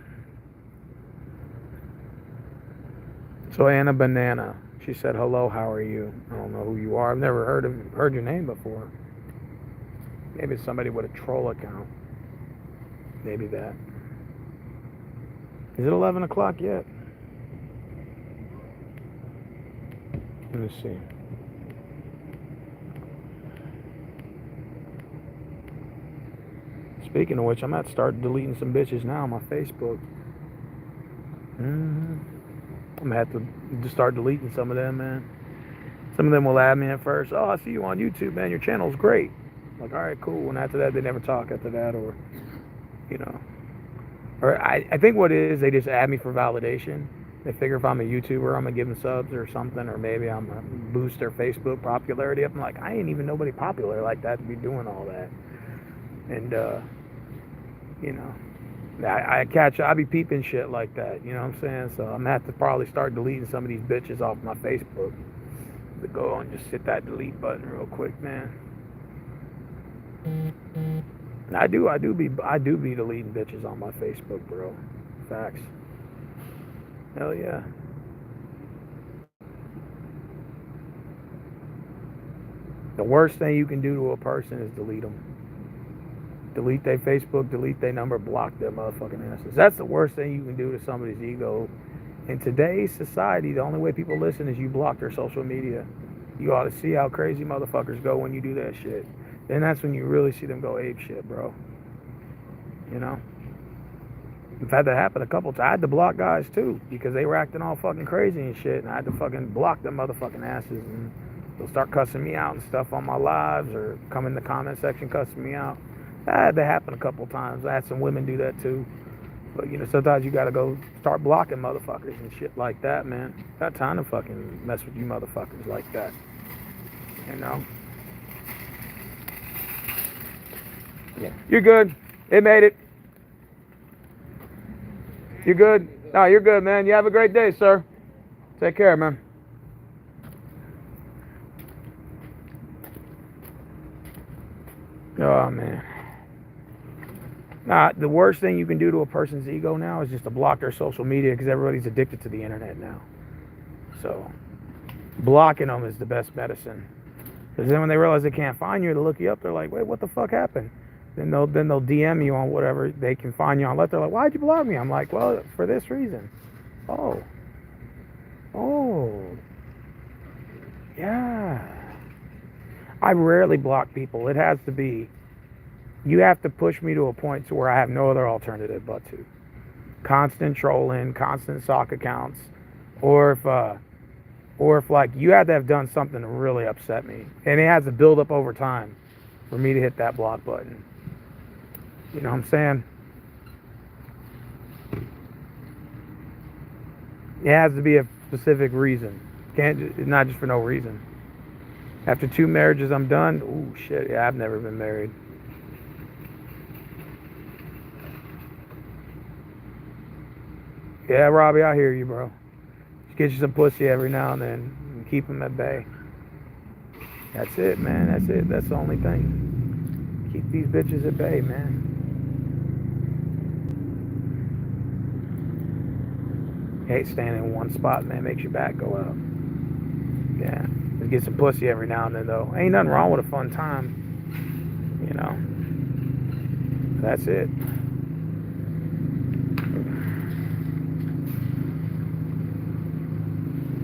So Anna Banana, she said, "Hello, how are you? I don't know who you are. I've never heard your name before. Maybe it's somebody with a troll account. Maybe that. Is it 11 o'clock yet? Let me see. Speaking of which, I'm about to start deleting some bitches now on my Facebook. I'm gonna have to just start deleting some of them, man. Some of them will add me at first. Oh, I see you on YouTube, man. Your channel's great. I'm like, all right, cool. And after that, they never talk after that, or, you know. Or I think what it is, they just add me for validation. They figure if I'm a YouTuber, I'm gonna give them subs or something, or maybe I'm gonna boost their Facebook popularity up. I'm like, I ain't even nobody popular like that to be doing all that. And, you know. I be peeping shit like that, you know what I'm saying? So I'm gonna have to probably start deleting some of these bitches off my Facebook. To go and just hit that delete button real quick, man. I do be deleting bitches on my Facebook, bro. Facts. Hell yeah. The worst thing you can do to a person is delete them. Delete their Facebook, delete their number, block their motherfucking asses. That's the worst thing you can do to somebody's ego. In today's society, the only way people listen is you block their social media. You ought to see how crazy motherfuckers go when you do that shit. Then that's when you really see them go ape shit, bro. You know? I've had that happen a couple times. I had to block guys too, because they were acting all fucking crazy and shit, and I had to fucking block them motherfucking asses, and they'll start cussing me out and stuff on my lives, or come in the comment section cussing me out. That had to happen a couple times. I had some women do that too. But, you know, sometimes you gotta go start blocking motherfuckers and shit like that, man. Got time to fucking mess with you motherfuckers like that. You know? Yeah. You're good. It made it. You're good. No, you're good, man. You have a great day, sir. Take care, man. Oh, man. Nah, the worst thing you can do to a person's ego now is just to block their social media because everybody's addicted to the internet now. So, blocking them is the best medicine. Because then when they realize they can't find you to look you up, they're like, wait, what the fuck happened? Then they'll DM you on whatever they can find you on. They're like, why'd you block me? I'm like, well, for this reason. Oh, yeah. I rarely block people. It has to be, you have to push me to a point to where I have no other alternative but to. Constant trolling, constant sock accounts, or if like you had to have done something to really upset me, and it has to build up over time for me to hit that block button. You know what I'm saying? It has to be a specific reason. It's not just for no reason. After 2 marriages, I'm done. Ooh, shit. Yeah, I've never been married. Yeah, Robbie, I hear you, bro. Just get you some pussy every now and then and keep them at bay. That's it, man. That's it. That's the only thing. Keep these bitches at bay, man. Hate staying in one spot, man. Makes your back go up. Yeah. Just get some pussy every now and then, though. Ain't nothing wrong with a fun time. You know. That's it.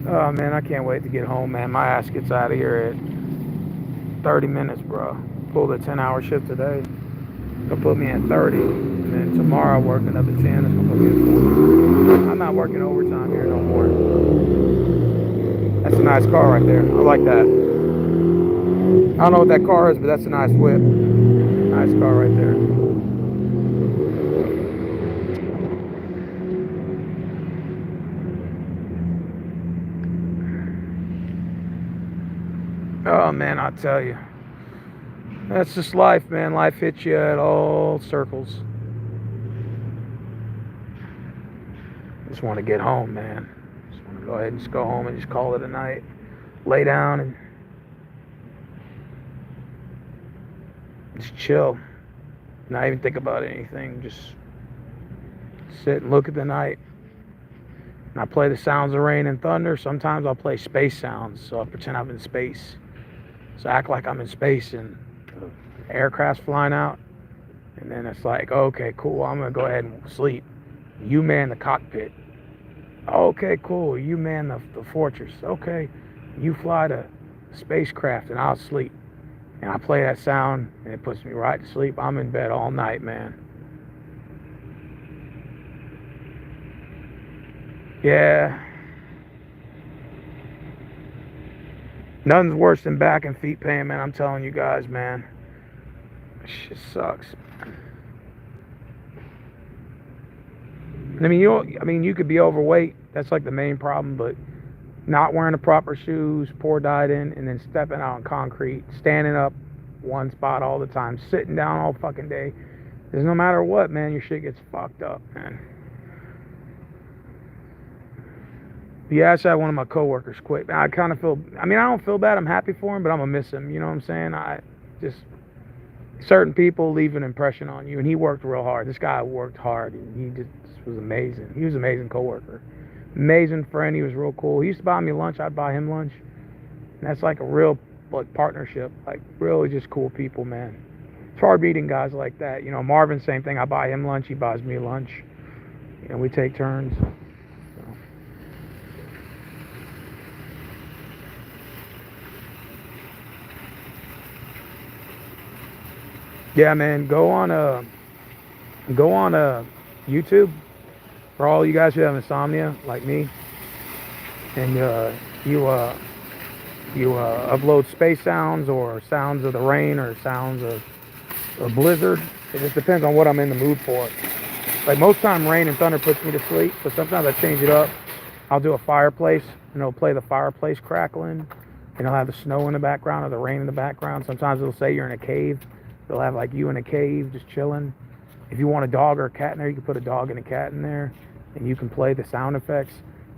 Oh, man, I can't wait to get home, man. My ass gets out of here at 30 minutes, bro. Pulled a 10-hour shift today. It'll put me at 30. And then tomorrow I work another 10. It's gonna put me at 40. I'm not working overtime here no more. That's a nice car right there. I like that. I don't know what that car is, but that's a nice whip. Nice car right there. Oh, man, I tell you. That's just life, man. Life hits you at all circles. Just want to get home, man. Just want to go ahead and just go home and just call it a night. Lay down and just chill. Not even think about anything. Just sit and look at the night. And I play the sounds of rain and thunder. Sometimes I'll play space sounds, so I pretend I'm in space. So I act like I'm in space and the aircraft's flying out. And then it's like, okay, cool, I'm going to go ahead and sleep. You man the cockpit. Okay, cool, you man the fortress. Okay, you fly the spacecraft and I'll sleep. And I play that sound and it puts me right to sleep. I'm in bed all night, man. Yeah. Nothing's worse than back and feet pain, man. I'm telling you guys, man. This shit sucks. I mean, you could be overweight. That's like the main problem, but not wearing the proper shoes, poor dieting, and then stepping out on concrete, standing up one spot all the time, sitting down all fucking day. Because no matter what, man, your shit gets fucked up, man. Yeah, I said one of my coworkers quit. I kind of feel, I don't feel bad. I'm happy for him, but I'm going to miss him. You know what I'm saying? Certain people leave an impression on you, and he worked real hard. This guy worked hard, and he just was amazing. He was an amazing coworker. Amazing friend. He was real cool. He used to buy me lunch. I'd buy him lunch. And that's like a real partnership. Like, really just cool people, man. It's hard meeting guys like that. You know, Marvin, same thing. I buy him lunch. He buys me lunch. You know, we take turns. Yeah, man, go on YouTube for all you guys who have insomnia like me, and you upload space sounds or sounds of the rain or sounds of a blizzard. It just depends on what I'm in the mood for. Like most time, rain and thunder puts me to sleep, but sometimes I change it up. I'll do a fireplace, and it'll play the fireplace crackling, and it'll have the snow in the background or the rain in the background. Sometimes it'll say you're in a cave. They'll have like you in a cave just chilling. If you want a dog or a cat in there, you can put a dog and a cat in there. and you can play the sound effects,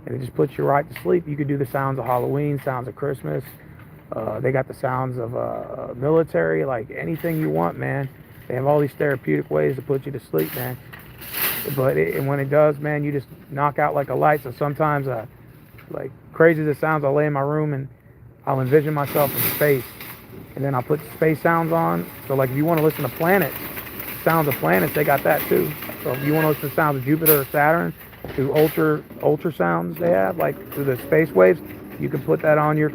and it just puts you right to sleep. You could do the sounds of Halloween, sounds of Christmas. They got the sounds of military, like anything you want, man. They have all these therapeutic ways to put you to sleep, man. But and when it does, man, you just knock out like a light. So sometimes, like crazy as it sounds, I'll lay in my room and I'll envision myself in space, and then I'll put space sounds on. So like if you want to listen to planets, sounds of planets, they got that too. So if you want to listen to sounds of Jupiter or Saturn, through ultrasounds they have, like through the space waves, you can put that on your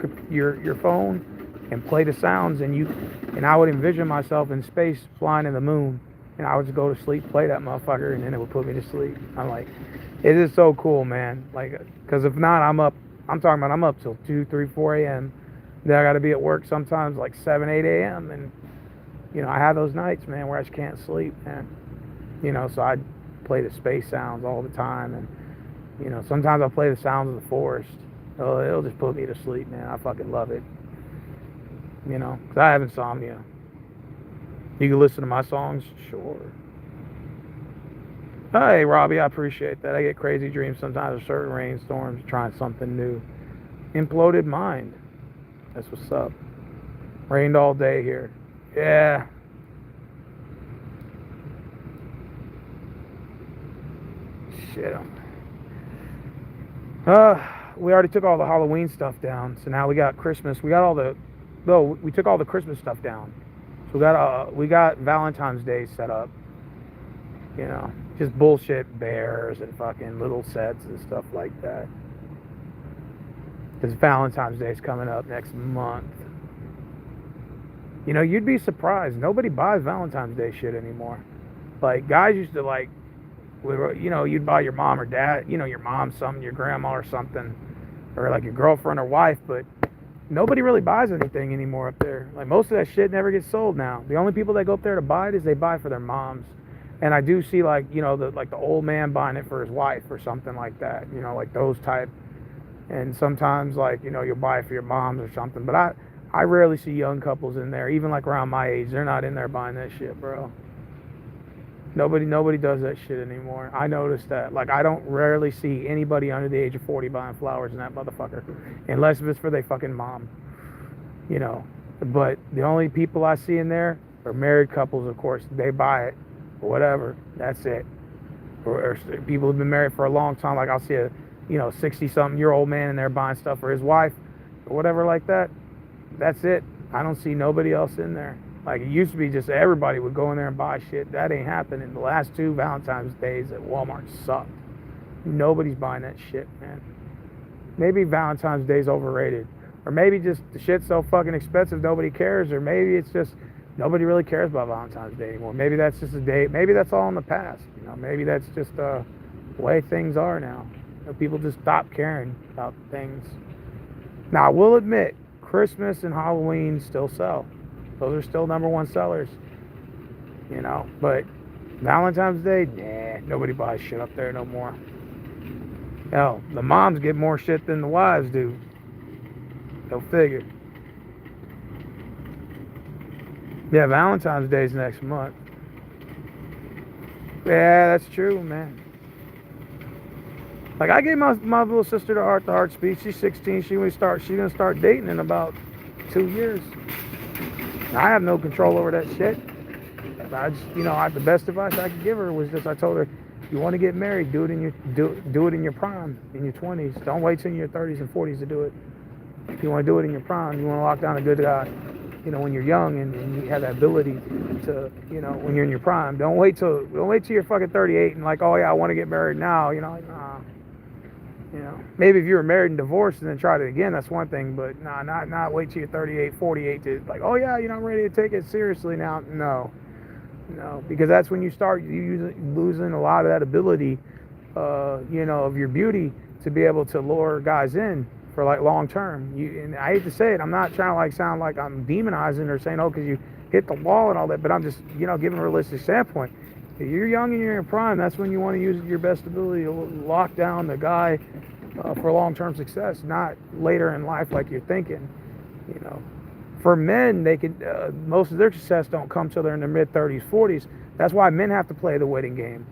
phone and play the sounds, and I would envision myself in space flying in the moon, and I would just go to sleep, play that motherfucker, and then it would put me to sleep. I'm like, it is so cool, man. Like, because if not, I'm up till 2, 3, 4 a.m. Then I got to be at work sometimes like 7, 8 a.m. And, I have those nights, man, where I just can't sleep, man. So I play the space sounds all the time. And, sometimes I'll play the sounds of the forest. Oh, it'll just put me to sleep, man. I fucking love it. Because I have insomnia. You can listen to my songs? Sure. Hey, Robbie, I appreciate that. I get crazy dreams sometimes of certain rainstorms, trying something new. Imploded mind. That's what's up. Rained all day here. Yeah. Shit. We already took all the Halloween stuff down, so now we got Christmas. We took all the Christmas stuff down. So we got Valentine's Day set up. Just bullshit bears and fucking little sets and stuff like that. Because Valentine's Day is coming up next month. You'd be surprised. Nobody buys Valentine's Day shit anymore. Like, guys used to, like, you'd buy your mom or dad, your mom something, your grandma or something, or like your girlfriend or wife, but nobody really buys anything anymore up there. Like, most of that shit never gets sold now. The only people that go up there to buy it is they buy for their moms. And I do see, like, the old man buying it for his wife or something like that, like those type. And sometimes, like, you'll buy it for your moms or something. But I rarely see young couples in there, even like around my age. They're not in there buying that shit, bro. Nobody does that shit anymore. I noticed that. Like, I don't rarely see anybody under the age of 40 buying flowers in that motherfucker. Unless if it's for their fucking mom. But the only people I see in there are married couples, of course. They buy it. Or whatever. That's it. Or people who've been married for a long time. Like, I'll see a 60-something-year-old man in there buying stuff for his wife. Or whatever like that. That's it. I don't see nobody else in there. Like, it used to be just everybody would go in there and buy shit. That ain't happening. The last 2 Valentine's Days at Walmart sucked. Nobody's buying that shit, man. Maybe Valentine's Day's overrated. Or maybe just the shit's so fucking expensive nobody cares. Or maybe it's just nobody really cares about Valentine's Day anymore. Maybe that's just a day. Maybe that's all in the past. Maybe that's just the way things are now. People just stop caring about things. Now, I will admit, Christmas and Halloween still sell. Those are still #1 sellers. But Valentine's Day, nah, nobody buys shit up there no more. Hell, the moms get more shit than the wives do. Go figure. Yeah, Valentine's Day's next month. Yeah, that's true, man. Like, I gave my little sister the heart-to-heart speech. She's 16. She's gonna start dating in about 2 years. I have no control over that shit. I just, the best advice I could give her was just, I told her, if you want to get married, do it in your prime, in your 20s. Don't wait till your 30s and 40s to do it. If you want to do it in your prime, you want to lock down a good guy, when you're young and you have that ability to, when you're in your prime. Don't wait till you're fucking 38 and like, oh yeah, I want to get married now. Like, nah. Maybe if you were married and divorced and then tried it again, that's one thing. But nah, not wait till you're 38, 48 to like, oh yeah, I'm ready to take it seriously now. No, because that's when you start losing a lot of that ability, of your beauty to be able to lure guys in for like long term. And I hate to say it, I'm not trying to like sound like I'm demonizing or saying, oh, because you hit the wall and all that, but I'm just, giving a realistic standpoint. If you're young and you're in prime, that's when you want to use your best ability to lock down the guy for long-term success, not later in life like you're thinking. For men, they can most of their success don't come till they're in their mid-30s, 40s. That's why men have to play the waiting game.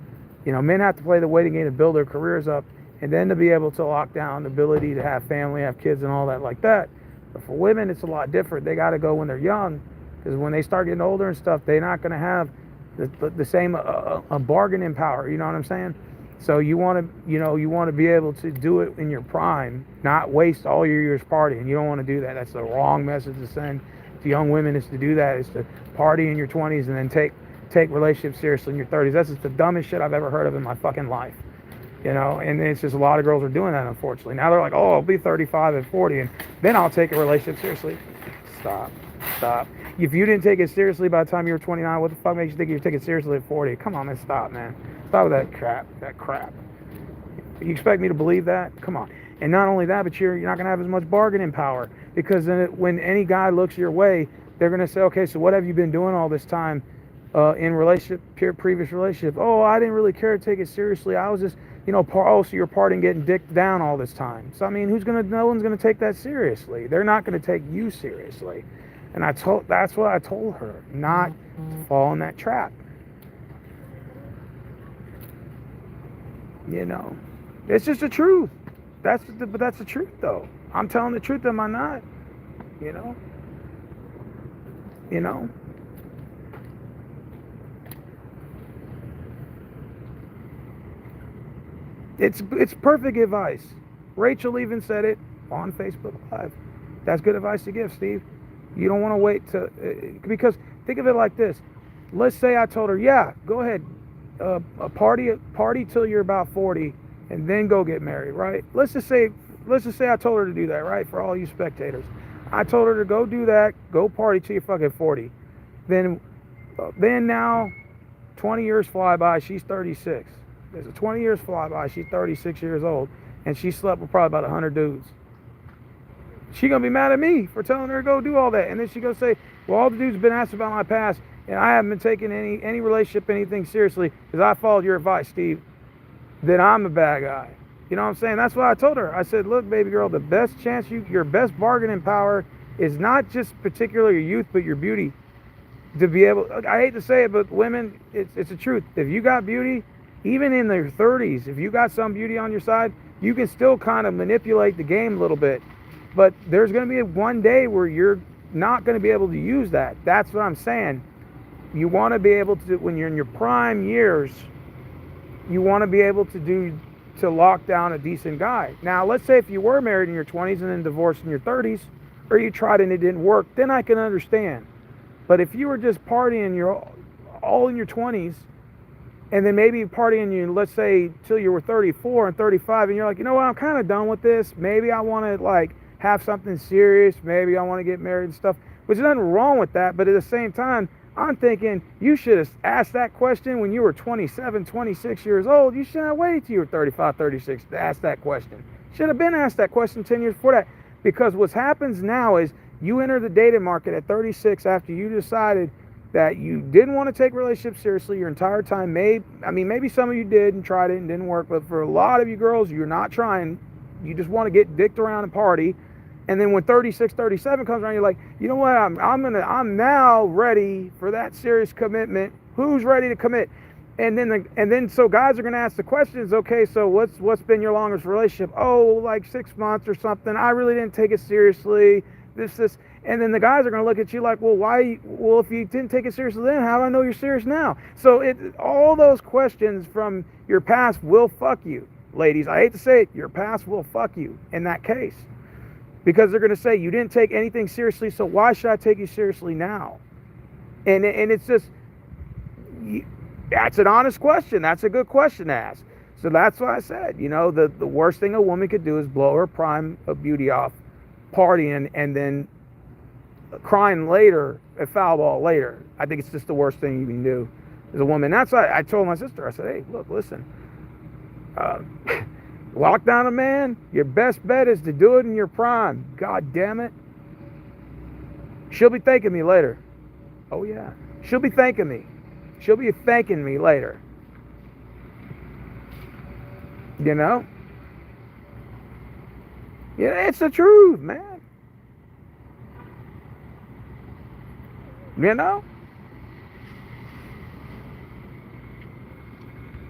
You know, men have to play the waiting game to build their careers up, and then to be able to lock down the ability to have family, have kids, and all that like that. But for women, it's a lot different. They got to go when they're young, because when they start getting older and stuff, they're not going to have the same bargaining power. You know what I'm saying? So you want to, you want to be able to do it in your prime, not waste all your years partying. You don't want to do that. That's the wrong message to send to young women, is to do that, is to party in your 20s and then take relationships seriously in your 30s. That's just the dumbest shit I've ever heard of in my fucking life. And it's just a lot of girls are doing that, unfortunately. Now they're like, oh, I'll be 35 and 40, and then I'll take a relationship seriously. Stop. If you didn't take it seriously by the time you were 29, what the fuck makes you think you take it seriously at 40? Come on, man, stop, man. Stop with that crap. You expect me to believe that? Come on. And not only that, but you're not going to have as much bargaining power, because then when any guy looks your way, they're going to say, okay, so what have you been doing all this time in previous relationship? Oh, I didn't really care to take it seriously. I was just, so you're partying, getting dicked down all this time. So, I mean, no one's going to take that seriously. They're not going to take you seriously. And that's what I told her, not to fall in that trap. It's just the truth. But that's the truth, though. I'm telling the truth, am I not? It's perfect advice. Rachel even said it on Facebook Live. That's good advice to give, Steve. You don't want to wait because think of it like this. Let's say I told her, yeah, go ahead, party till you're about 40, and then go get married, right? Let's just say I told her to do that, right? For all you spectators, I told her to go do that, go party till you're fucking 40. Then now, 20 years fly by. She's 36. There's a 20 years fly by. She's 36 years old, and she slept with probably about 100 dudes. She gonna be mad at me for telling her to go do all that, and then she gonna say, well, all the dudes been asked about my past, and I haven't been taking any relationship, anything seriously, because I followed your advice, Steve. Then I'm a bad guy. You know what I'm saying? That's what I told her. I said, look, baby girl, the best chance your best bargaining power is not just particularly your youth, but your beauty. To be able, I hate to say it, but women, it's the truth. If you got beauty, even in their 30s, if you got some beauty on your side, you can still kind of manipulate the game a little bit. But there's going to be one day where you're not going to be able to use that. That's what I'm saying. You want to be able to, when you're in your prime years, you want to be able to lock down a decent guy. Now, let's say if you were married in your 20s and then divorced in your 30s, or you tried and it didn't work, then I can understand. But if you were just partying all in your 20s, and then maybe partying let's say till you were 34 and 35, and you're like, you know what, I'm kind of done with this. Maybe I want to have something serious. Maybe I want to get married and stuff. Which is nothing wrong with that, but at the same time, I'm thinking you should have asked that question when you were 27, 26 years old. You shouldn't have waited till you were 35, 36 to ask that question. Should have been asked that question 10 years before that. Because what happens now is you enter the dating market at 36 after you decided that you didn't want to take relationships seriously your entire time. Maybe some of you did and tried it and didn't work, but for a lot of you girls, you're not trying. You just want to get dicked around and party. And then when 36, 37 comes around, you're like, you know what? I'm now ready for that serious commitment. Who's ready to commit? And then so guys are going to ask the questions. Okay, so what's been your longest relationship? Oh, like 6 months or something. I really didn't take it seriously. This. And then the guys are going to look at you like, well, why? Well, if you didn't take it seriously then, how do I know you're serious now? So all those questions from your past will fuck you, ladies. I hate to say it, your past will fuck you in that case. Because they're going to say, you didn't take anything seriously, so why should I take you seriously now? And it's just, that's an honest question. That's a good question to ask. So that's why I said, the worst thing a woman could do is blow her prime of beauty off, partying, and then crying later, a foul ball later. I think it's just the worst thing you can do as a woman. That's why I told my sister, I said, hey, look, listen. Lock down a man, your best bet is to do it in your prime. God damn it. She'll be thanking me later. Oh, yeah. She'll be thanking me. She'll be thanking me later. Yeah, it's the truth, man.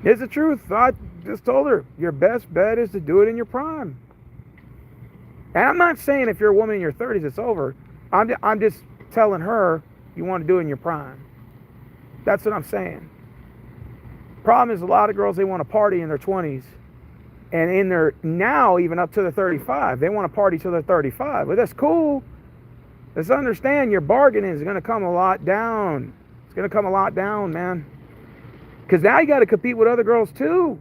It's the truth. I just told her, your best bet is to do it in your prime. And I'm not saying if you're a woman in your 30s, it's over. I'm just telling her you want to do it in your prime. That's what I'm saying. Problem is, a lot of girls, they want to party in their 20s. And in their, now even up to the 35, they want to party till they're 35. But that's cool. Let's understand your bargaining is going to come a lot down. It's going to come a lot down, man. Because now you got to compete with other girls too.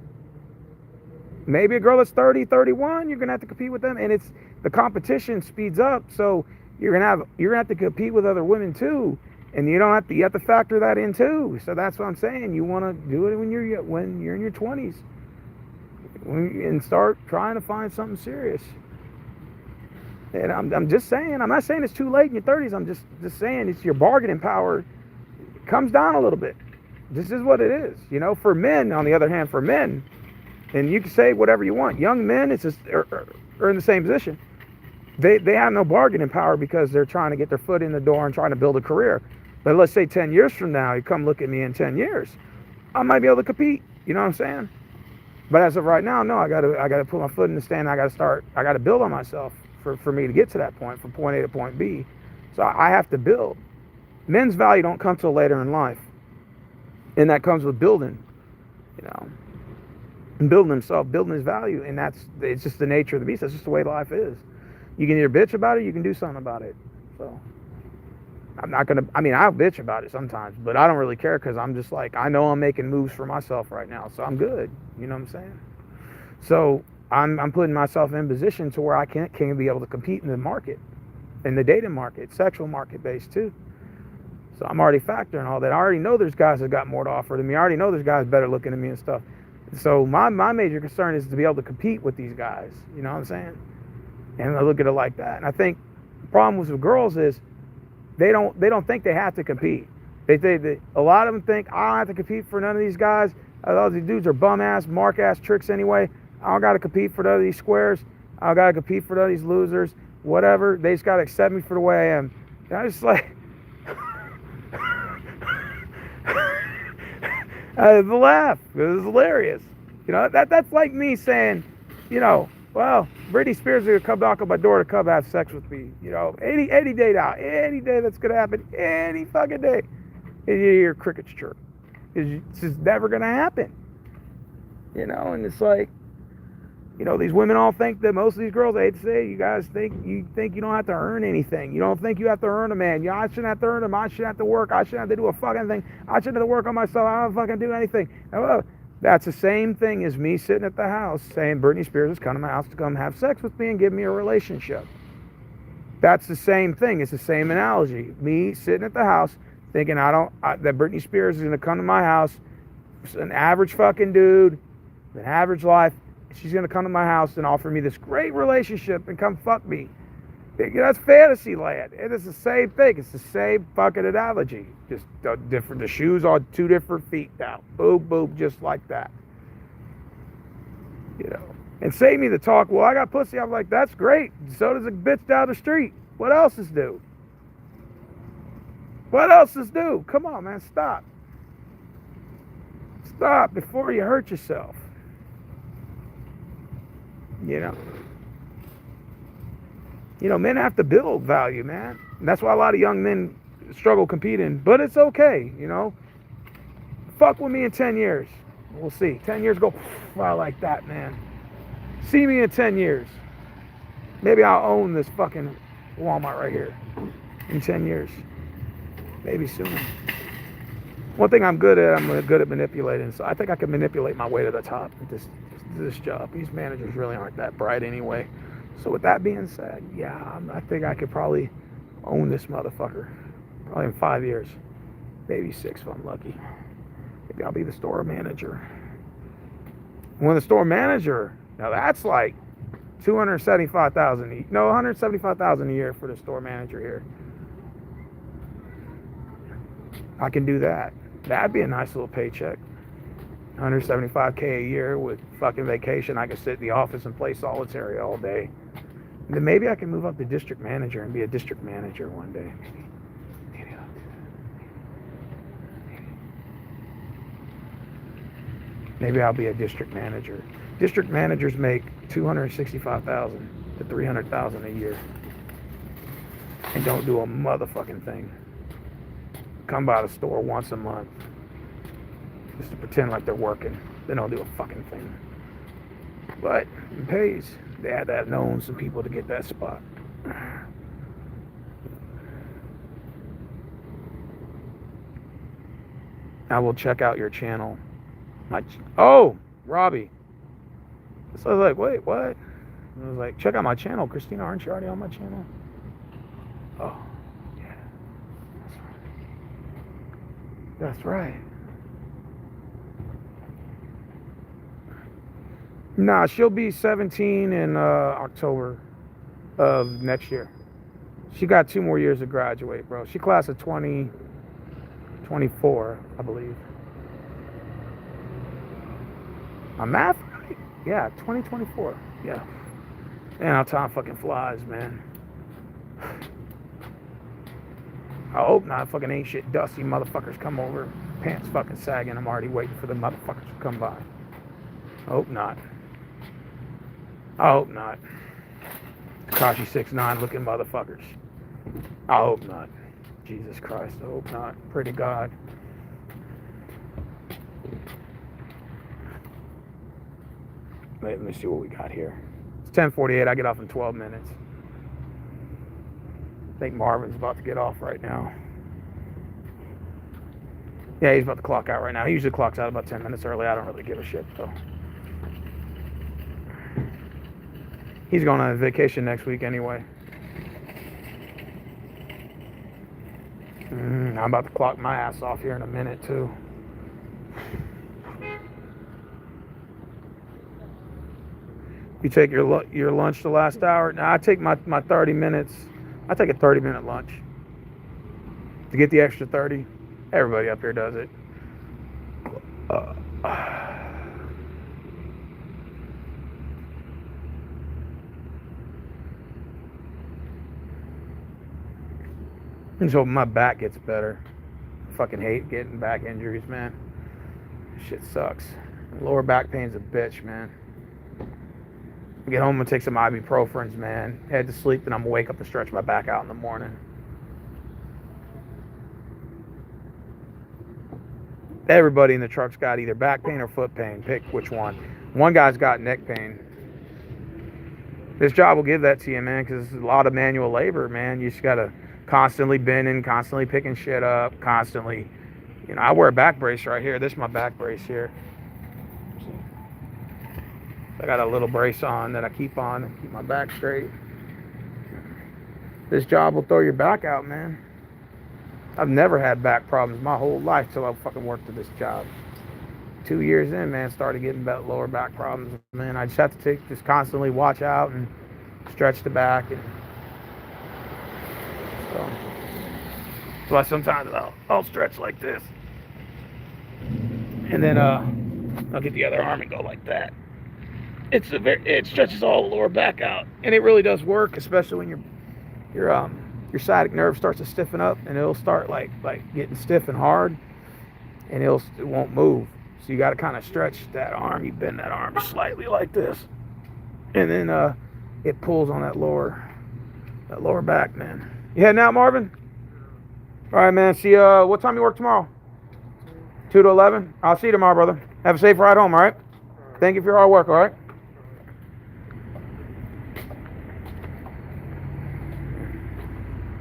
Maybe a girl that's 30, 31, you're going to have to compete with them. And it's, the competition speeds up. So you're going to have to compete with other women too. And you have to factor that in too. So that's what I'm saying. You want to do it when you're in your 20s. And start trying to find something serious. And I'm just saying, I'm not saying it's too late in your 30s. I'm just saying it's your bargaining power comes down a little bit. This is what it is. For men, on the other hand, for men, and you can say whatever you want. Young men are in the same position. They have no bargaining power because they're trying to get their foot in the door and trying to build a career. But let's say 10 years from now, you come look at me in 10 years, I might be able to compete. You know what I'm saying? But as of right now, no, I gotta put my foot in the stand. I gotta build on myself for me to get to that point, from point A to point B. So I have to build. Men's value don't come till later in life. And that comes with building, and building himself, building his value. And it's just the nature of the beast. That's just the way life is. You can either bitch about it, you can do something about it. So I'm not gonna, I'll bitch about it sometimes, but I don't really care because I'm just like, I know I'm making moves for myself right now, so I'm good. You know what I'm saying? So I'm putting myself in position to where I can be able to compete in the market, in the dating market, sexual market based too. So I'm already factoring all that. I already know there's guys that got more to offer than me. I already know there's guys better looking than me and stuff. So my major concern is to be able to compete with these guys. You know what I'm saying? And I look at it like that. And I think the problem with girls is they don't think they have to compete. They a lot of them think, I don't have to compete for none of these guys. All these dudes are bum ass, mark ass tricks anyway. I don't got to compete for none of these squares. I don't got to compete for none of these losers. Whatever. They just got to accept me for the way I am. And I just like, I laugh. It was hilarious. That's like me saying, well, Britney Spears is gonna come knock on my door to come have sex with me. Any day now, any day that's gonna happen, any fucking day. And you hear crickets chirp. It's just never gonna happen. And it's like, these women all think that most of these girls, I hate to say, you guys think you don't have to earn anything. You don't think you have to earn a man. I shouldn't have to earn him. I shouldn't have to work. I shouldn't have to do a fucking thing. I shouldn't have to work on myself. I don't fucking do anything. That's the same thing as me sitting at the house saying Britney Spears is coming to my house to come have sex with me and give me a relationship. That's the same thing. It's the same analogy. Me sitting at the house thinking that Britney Spears is going to come to my house, an average fucking dude, an average life. She's going to come to my house and offer me this great relationship and come fuck me. That's fantasy land. It is the same thing. It's the same fucking analogy. Just different. The shoes on two different feet now. Boom, boom, just like that. And save me the talk, well, I got pussy. I'm like, that's great. So does a bitch down the street. What else is new? What else is new? Come on, man. Stop. Stop before you hurt yourself. Men have to build value, man. And that's why a lot of young men struggle competing. But it's okay, Fuck with me in 10 years. We'll see. 10 years go, I like that, man. See me in 10 years. Maybe I'll own this fucking Walmart right here in 10 years. Maybe sooner. One thing I'm good at manipulating. So I think I can manipulate my way to the top with this job. These managers really aren't that bright anyway. So with that being said, yeah, I think I could probably own this motherfucker. Probably in 5 years. Maybe 6 if I'm lucky. Maybe I'll be the store manager. When the store manager, now that's like $175,000 a year for the store manager here. I can do that. That'd be a nice little paycheck. $175K a year with fucking vacation. I could sit in the office and play solitary all day. And then maybe I can move up to district manager and be a district manager one day. Maybe I'll do that. Maybe I'll be a district manager. District managers make $265,000 to $300,000 a year and don't do a motherfucking thing. Come by the store once a month just to pretend like they're working. They don't do a fucking thing. But it pays. They had to have known some people to get that spot. I will check out your channel. Oh, Robbie. So I was like, wait, what? I was like, check out my channel. Christina, aren't you already on my channel? Oh, yeah. That's right. Nah, she'll be 17 in October of next year. She got 2 more years to graduate, bro. She class of 2024, I believe. My math right? Yeah, 2024. Yeah. Man, how time fucking flies, man. I hope not. Fucking ain't shit dusty motherfuckers come over. Pants fucking sagging. I'm already waiting for the motherfuckers to come by. I hope not. I hope not. Tekashi 6ix9ine looking motherfuckers. I hope not. Jesus Christ, I hope not. Pray to God. Wait, let me see what we got here. It's 10:48. I get off in 12 minutes. I think Marvin's about to get off right now. Yeah, he's about to clock out right now. He usually clocks out about 10 minutes early. I don't really give a shit, though. He's going on a vacation next week anyway. I'm about to clock my ass off here in a minute, too. You take your lunch the last hour? Now, I take my 30 minutes. I take a 30-minute lunch. To get the extra 30, everybody up here does it. And so my back gets better. I fucking hate getting back injuries, man. Shit sucks. Lower back pain's a bitch, man. I get home and take some ibuprofens, man. Head to sleep, then I'm wake up to stretch my back out in the morning. Everybody in the truck's got either back pain or foot pain. Pick which one. One guy's got neck pain. This job will give that to you, man, because it's a lot of manual labor, man. You just got to constantly bending, constantly picking shit up, constantly. You know, I wear a back brace right here. This is my back brace here. I got a little brace on that I keep on to keep my back straight. This job will throw your back out, man. I've never had back problems my whole life till I fucking worked at this job. 2 years in, man, started getting lower back problems, man. I just have to just constantly watch out and stretch the back. And so that's why sometimes I'll stretch like this. And then I'll get the other arm and go like that. It stretches all the lower back out, and it really does work, especially when your sciatic nerve starts to stiffen up, and it'll start like getting stiff and hard, and it won't move. So you got to kind of stretch that arm. You bend that arm slightly like this, and then it pulls on that lower back, man. You heading out, Marvin? All right, man. See what time you work tomorrow? 2 to 11. I'll see you tomorrow, brother. Have a safe ride home. All right. Thank you for your hard work. All right.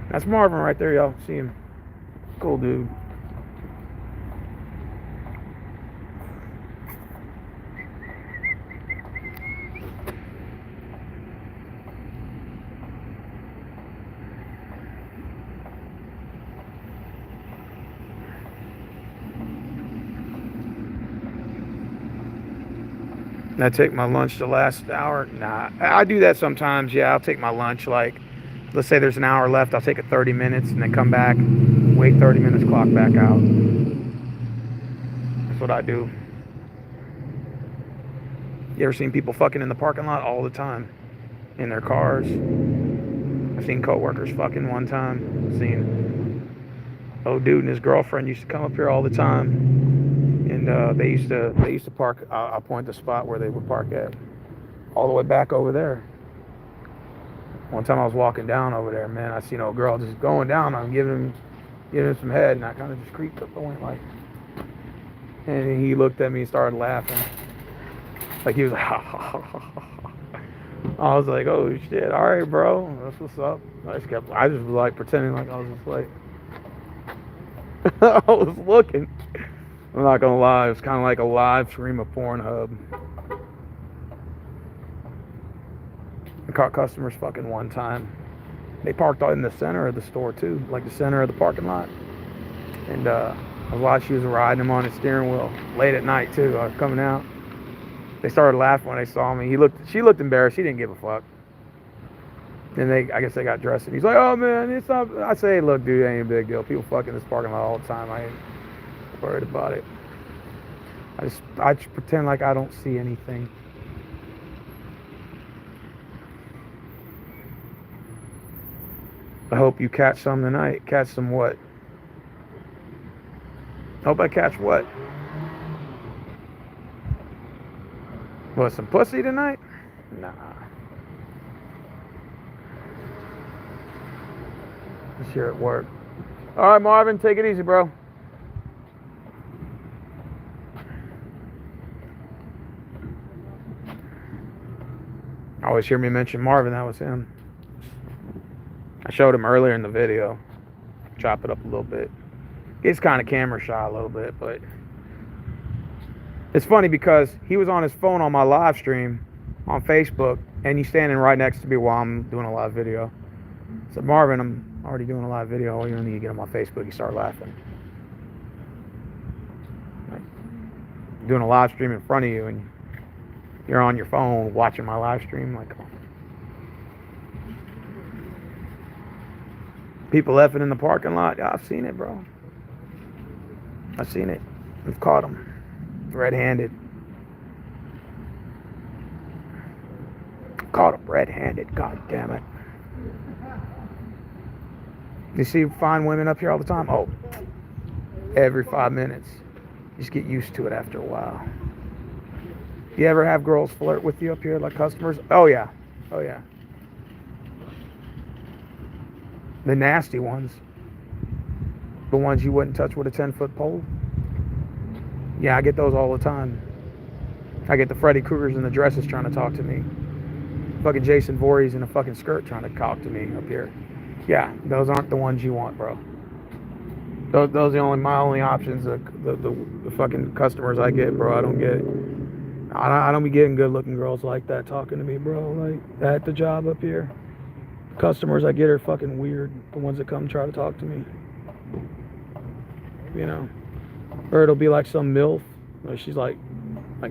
That's Marvin right there, y'all. See him. Cool dude. I take my lunch the last hour. Nah, I do that sometimes. Yeah, I'll take my lunch like, let's say there's an hour left, I'll take it 30 minutes and then come back, wait 30 minutes, clock back out. That's what I do. You ever seen people fucking in the parking lot? All the time. In their cars. I've seen coworkers fucking one time. I've seen dude and his girlfriend used to come up here all the time and they used to park. I'll point the spot where they would park at, all the way back over there. One time I was walking down over there, man, I seen a girl just going down. I'm giving him some head, and I kind of just creeped up and went like, and he looked at me and started laughing, like he was like, ha ha ha ha ha. I was like, oh shit, all right, bro, that's what's up. I just was like pretending like I was just like, I was looking. I'm not gonna lie, it was kind of like a live stream of Pornhub. I caught customers fucking one time. They parked in the center of the store too, like the center of the parking lot. And while she was riding him on his steering wheel, late at night too, I was coming out. They started laughing when they saw me. She looked embarrassed. She didn't give a fuck. And I guess they got dressed. And he's like, oh man, it's not. I say, look, dude, it ain't a big deal. People fuck in this parking lot all the time. I ain't worried about it. I just pretend like I don't see anything. I hope you catch some tonight. Catch some what? Hope I catch what? What, some pussy tonight? Nah. This year at work. All right, Marvin, take it easy, bro. Always hear me mention Marvin. That was him. I showed him earlier in the video. Chop it up a little bit. He's kind of camera shy a little bit, but it's funny because he was on his phone on my live stream on Facebook, and he's standing right next to me while I'm doing a live video. I said, Marvin, I'm already doing a live video. All you need to get on my Facebook. He started laughing. Like, doing a live stream in front of you, and you're on your phone watching my live stream. Like, come on. People effing in the parking lot. Yeah, I've seen it, bro. I've seen it. I've caught them red-handed. Caught them red-handed. God damn it. You see fine women up here all the time? Oh, every 5 minutes. You just get used to it after a while. You ever have girls flirt with you up here like customers? Oh, yeah. Oh, yeah. The nasty ones. The ones you wouldn't touch with a 10-foot pole. Yeah, I get those all the time. I get the Freddy Kruegers in the dresses trying to talk to me. Fucking Jason Voorhees in a fucking skirt trying to talk to me up here. Yeah, those aren't the ones you want, bro. Those are my only options. The fucking customers I get, bro. I don't be getting good looking girls like that talking to me, bro. Like at the job up here. Customers I get are fucking weird. The ones that come try to talk to me. You know. Or it'll be like some MILF. She's like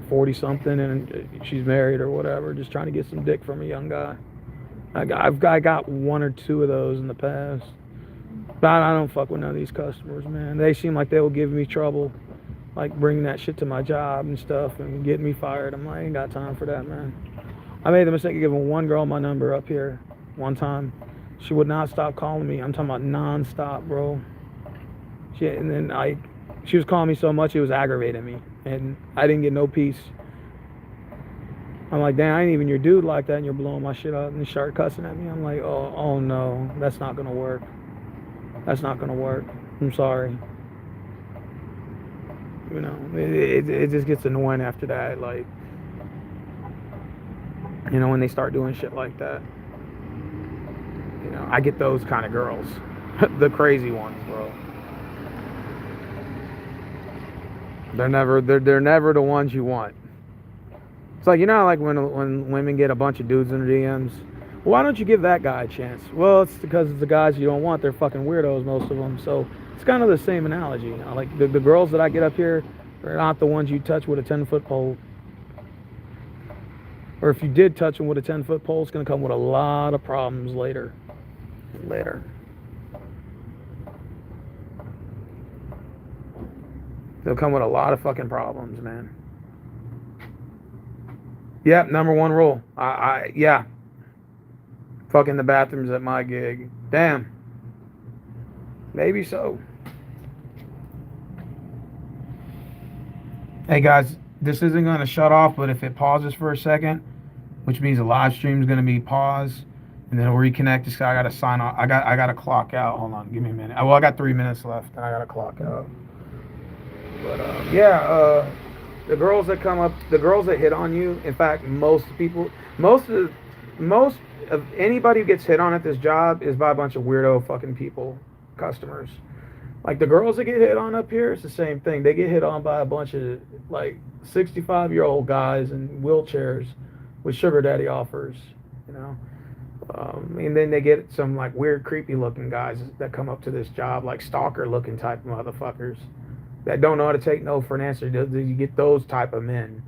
40 something and she's married or whatever, just trying to get some dick from a young guy. I got one or two of those in the past. But I don't fuck with none of these customers, man. They seem like they will give me trouble, like bringing that shit to my job and stuff and getting me fired. I'm like, I ain't got time for that, man. I made the mistake of giving one girl my number up here one time. She would not stop calling me. I'm talking about non-stop, bro. She was calling me so much it was aggravating me, and I didn't get no peace. I'm like, damn, I ain't even your dude like that, and you're blowing my shit up. And she started cussing at me. I'm like, oh no, that's not gonna work. That's not gonna work. I'm sorry. You know, it just gets annoying after that. Like, you know, when they start doing shit like that. You know, I get those kind of girls, the crazy ones, bro. They're never the ones you want. It's like, you know, like when women get a bunch of dudes in their DMs. Well, why don't you give that guy a chance? Well, it's because it's the guys you don't want. They're fucking weirdos, most of them. So it's kind of the same analogy. You know? Like the girls that I get up here are not the ones you touch with a 10-foot pole. Or if you did touch them with a 10-foot pole, it's going to come with a lot of problems later. They'll come with a lot of fucking problems, man. Yep, number one rule. Yeah. Fucking the bathrooms at my gig. Damn. Maybe so. Hey guys, this isn't going to shut off, but if it pauses for a second, which means the live stream is going to be paused, and then it'll reconnect. Just I got to sign off. I got to clock out. Hold on, give me a minute. Well, I got 3 minutes left, and I got to clock out. But yeah, the girls that come up, the girls that hit on you. In fact, most of anybody who gets hit on at this job is by a bunch of weirdo fucking people, customers. Like the girls that get hit on up here, it's the same thing. They get hit on by a bunch of like 65-year-old guys in wheelchairs with sugar daddy offers, you know. And then they get some like weird, creepy looking guys that come up to this job, like stalker looking type of motherfuckers that don't know how to take no for an answer. You get those type of men.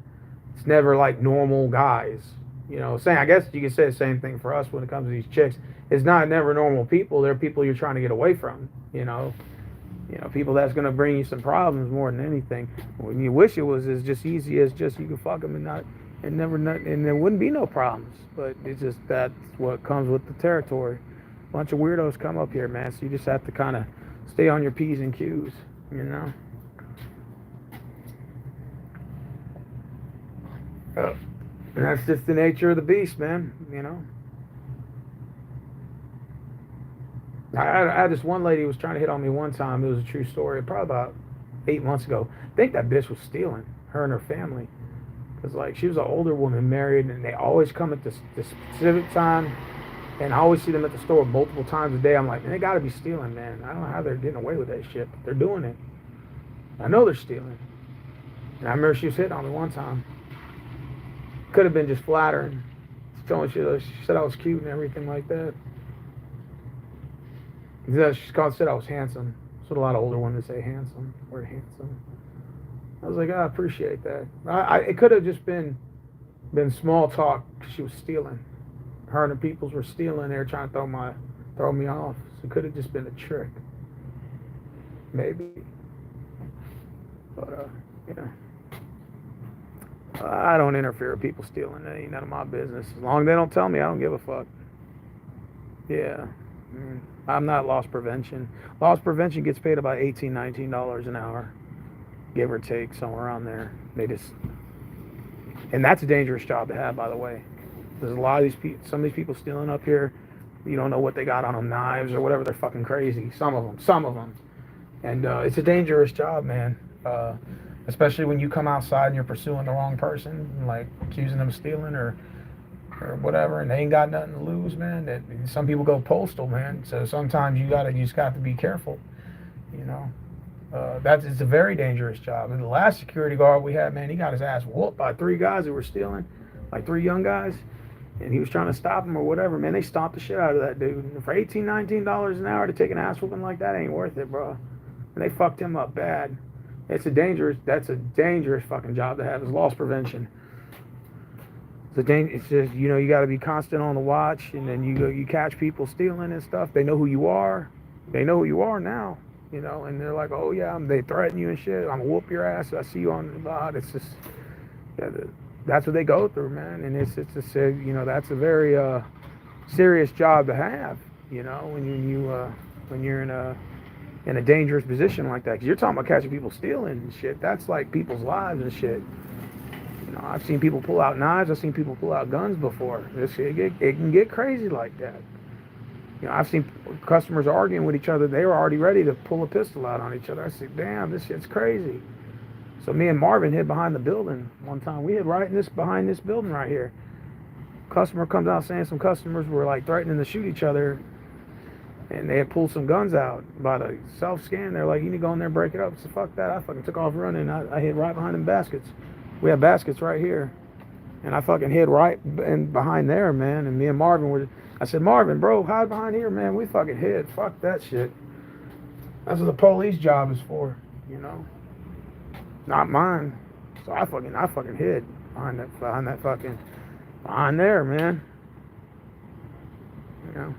It's never like normal guys, you know. Saying, I guess you could say the same thing for us when it comes to these chicks. It's not never normal people. They're people you're trying to get away from, you know. You know, people that's gonna bring you some problems more than anything. When you wish it was as just easy as just you could fuck them and there wouldn't be no problems. But it's just that's what comes with the territory. A bunch of weirdos come up here, man. So you just have to kind of stay on your p's and q's, you know. And that's just the nature of the beast, man. You know. I had this one lady who was trying to hit on me one time. It was a true story, probably about 8 months ago. I think that bitch was stealing, her and her family. Because, like, she was an older woman, married, and they always come at this specific time. And I always see them at the store multiple times a day. I'm like, man, they got to be stealing, man. I don't know how they're getting away with that shit, but they're doing it. I know they're stealing. And I remember she was hitting on me one time. Could have been just flattering. She said I was cute and everything like that. She said I was handsome. That's what a lot of older women say, handsome. Word handsome. I was like, I appreciate that. It could have just been small talk because she was stealing. Her and the peoples were stealing. They were trying to throw me off. So it could have just been a trick. Maybe. But, you know. I don't interfere with people stealing. That ain't none of my business. As long as they don't tell me, I don't give a fuck. Yeah. I'm not loss prevention. Loss prevention gets paid about $18, $19 an hour, give or take, somewhere around there. And that's a dangerous job to have, by the way. There's a lot of these people, some of these people stealing up here. You don't know what they got on them, knives or whatever. They're fucking crazy. Some of them. And it's a dangerous job, man. Especially when you come outside and you're pursuing the wrong person, like accusing them of stealing or whatever, and they ain't got nothing to lose, man. Some people go postal, man. So sometimes you just got to be careful, you know. It's a very dangerous job. And the last security guard we had, man, he got his ass whooped by 3 guys who were stealing, like 3 young guys, and he was trying to stop him or whatever. Man, they stomped the shit out of that dude. And for $18, $19 an hour to take an ass whooping like that ain't worth it, bro. And they fucked him up bad. That's a dangerous fucking job to have, is loss prevention. It's just, you know, you got to be constant on the watch, and then you catch people stealing and stuff. They know who you are. They know who you are now, you know, and they're like, oh yeah, they threaten you and shit. I'm gonna whoop your ass. I see you on the lot. It's just, yeah, that's what they go through, man. And it's just, you know, that's a very serious job to have, you know, when you're in a dangerous position like that. Because you're talking about catching people stealing and shit. That's like people's lives and shit. You know, I've seen people pull out knives. I've seen people pull out guns before. It can get crazy like that. You know, I've seen customers arguing with each other. They were already ready to pull a pistol out on each other. I said, damn, this shit's crazy. So me and Marvin hid behind the building one time. We hid behind this building right here. Customer comes out saying some customers were like threatening to shoot each other, and they had pulled some guns out by the self-scan. They're like, you need to go in there and break it up. So fuck that. I fucking took off running. I hid right behind them baskets. We have baskets right here. And I fucking hid right behind there, man. And me and Marvin I said, Marvin, bro, hide behind here, man. We fucking hid. Fuck that shit. That's what the police job is for, you know. Not mine. So I fucking hid behind there, man. You know.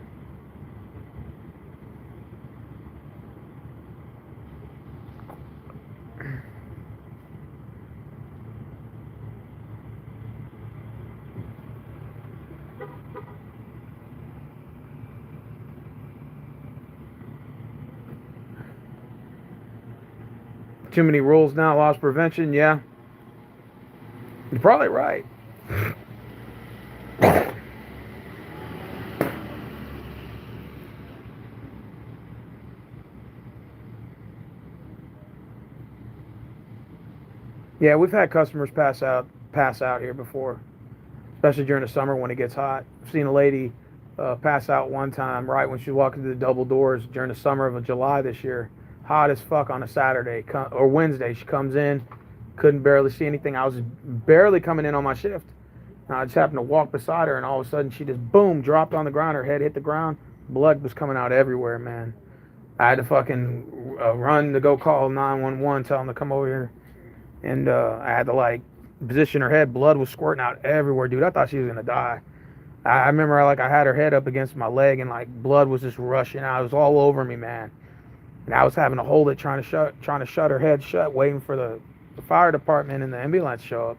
Too many rules now, loss prevention, yeah. probably right. Yeah, we've had customers pass out here before, especially during the summer when it gets hot. I've seen a lady pass out one time right when she walked into the double doors during the summer of July this year. Hot as fuck on a Saturday or Wednesday. She comes in, couldn't barely see anything. I was barely coming in on my shift. And I just happened to walk beside her, and all of a sudden she just boom dropped on the ground. Her head hit the ground. Blood was coming out everywhere, man. I had to fucking run to go call 911, tell them to come over here. And I had to like position her head. Blood was squirting out everywhere, dude. I thought she was gonna die. I remember I had her head up against my leg, and like blood was just rushing out. It was all over me, man. And I was having to hold it, trying to shut her head shut, waiting for the fire department and the ambulance to show up.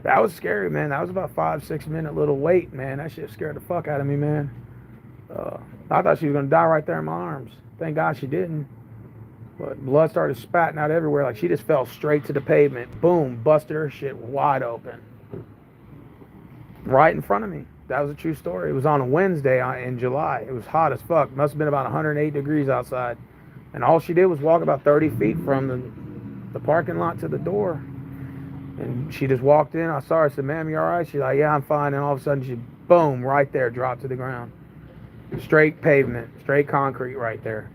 That was scary, man. That was about 5-6 minute little wait, man. That shit scared the fuck out of me, man. I thought she was gonna die right there in my arms. Thank God she didn't. But blood started spatting out everywhere. Like she just fell straight to the pavement. Boom, busted her shit wide open. Right in front of me. That was a true story. It was on a Wednesday in July. It was hot as fuck. Must have been about 108 degrees outside. And all she did was walk about 30 feet from the parking lot to the door. And she just walked in. I saw her. I said, ma'am, you all right? She's like, yeah, I'm fine. And all of a sudden, she, boom, right there, dropped to the ground. Straight pavement, straight concrete right there.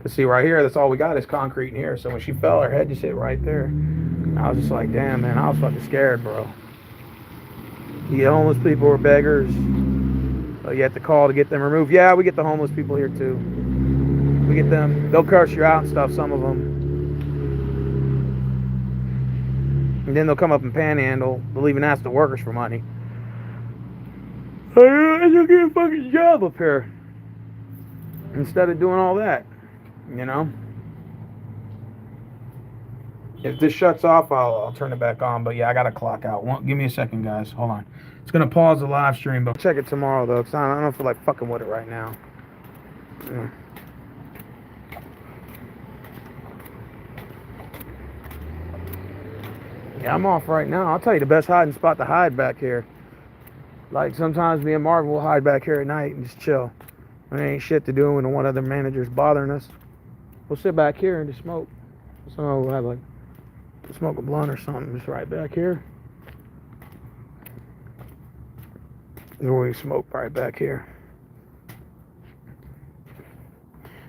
But see, right here, that's all we got is concrete in here. So when she fell, her head just hit right there. And I was just like, damn, man, I was fucking scared, bro. The homeless people or beggars, you have to call to get them removed. Yeah, we get the homeless people here, too. We get them. They'll curse you out and stuff, some of them. And then they'll come up and panhandle. They'll even ask the workers for money. You'll get a fucking job up here. Instead of doing all that, you know? If this shuts off, I'll turn it back on. But yeah, I got to clock out. Give me a second, guys. Hold on. It's going to pause the live stream, but check it tomorrow, though, because I don't feel like fucking with it right now. Yeah. Yeah, I'm off right now. I'll tell you the best hiding spot to hide back here. Like sometimes me and Marvin will hide back here at night and just chill. There ain't shit to do when one other manager's bothering us. We'll sit back here and just smoke. So we'll have like smoke a blunt or something just right back here. We smoke right back here.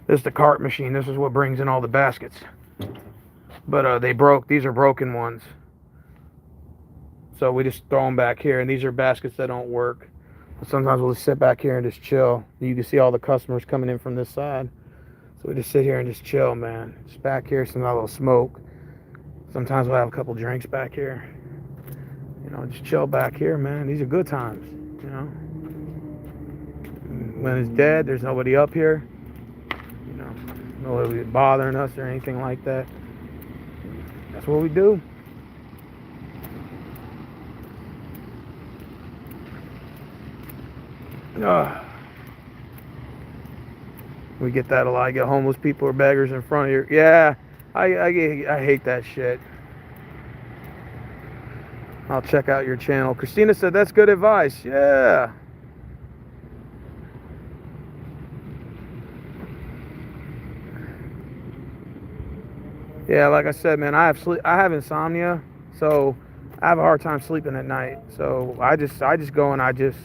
This is the cart machine. This is what brings in all the baskets. But they broke. These are broken ones. So we just throw them back here, and these are baskets that don't work. Sometimes we'll just sit back here and just chill. You can see all the customers coming in from this side. So we just sit here and just chill, man. Just back here, some little smoke. Sometimes we'll have a couple drinks back here. You know, just chill back here, man. These are good times, you know. When it's dead, there's nobody up here. You know, nobody bothering us or anything like that. That's what we do. We get that a lot. You get homeless people or beggars in front of you. Yeah, I hate that shit. I'll check out your channel. Christina said that's good advice. Yeah. Yeah, like I said, man, I have insomnia, so I have a hard time sleeping at night. So I just go and I just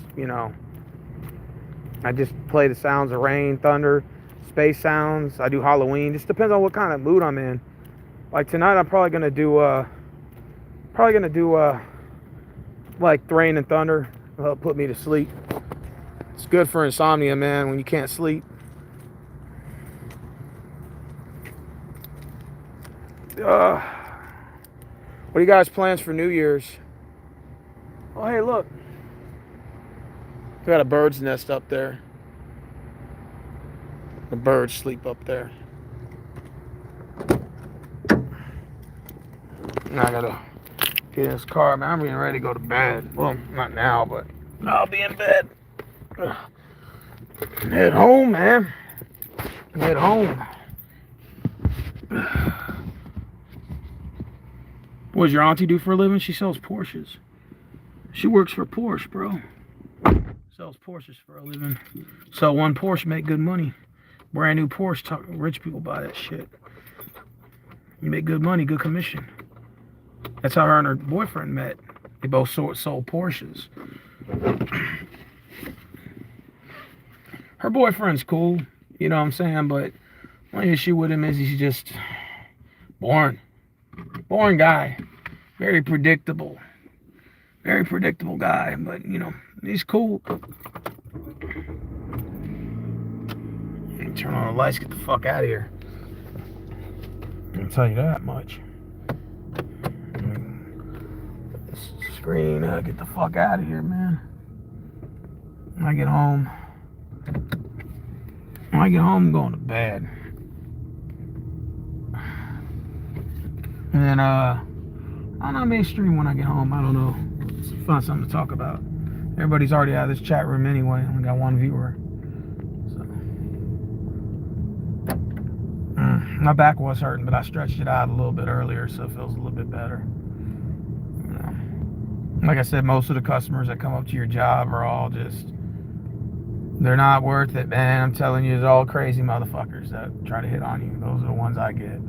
play the sounds of rain, thunder, space sounds. I do Halloween. Just depends on what kind of mood I'm in. Like tonight, I'm probably gonna do like rain and thunder. It'll put me to sleep. It's good for insomnia, man, when you can't sleep. What are you guys' plans for New Year's? Oh, hey, look. We got a bird's nest up there. The birds sleep up there. Now I gotta get in this car, man. I'm getting ready to go to bed. Well, not now, but I'll be in bed. Head home, man. Head home. What does your auntie do for a living? She sells Porsches. She works for Porsche, bro. Sells Porsches for a living. Sell one Porsche, make good money. Brand new Porsche, rich people buy that shit. You make good money, good commission. That's how her and her boyfriend met. They both sold Porsches. Her boyfriend's cool, you know what I'm saying, but one issue with him is he's just boring. Boring guy. Very predictable. Very predictable guy, but you know, he's cool. Turn on the lights, get the fuck out of here. I'll tell you that much. This screen, get the fuck out of here, man. When I get home, I'm going to bed. And then, I don't know, I may stream when I get home. I don't know. Let's find something to talk about. Everybody's already out of this chat room anyway. Only got one viewer. My back was hurting, but I stretched it out a little bit earlier, so it feels a little bit better. You know, like I said, most of the customers that come up to your job are all just, they're not worth it, man. I'm telling you, it's all crazy motherfuckers that try to hit on you. Those are the ones I get.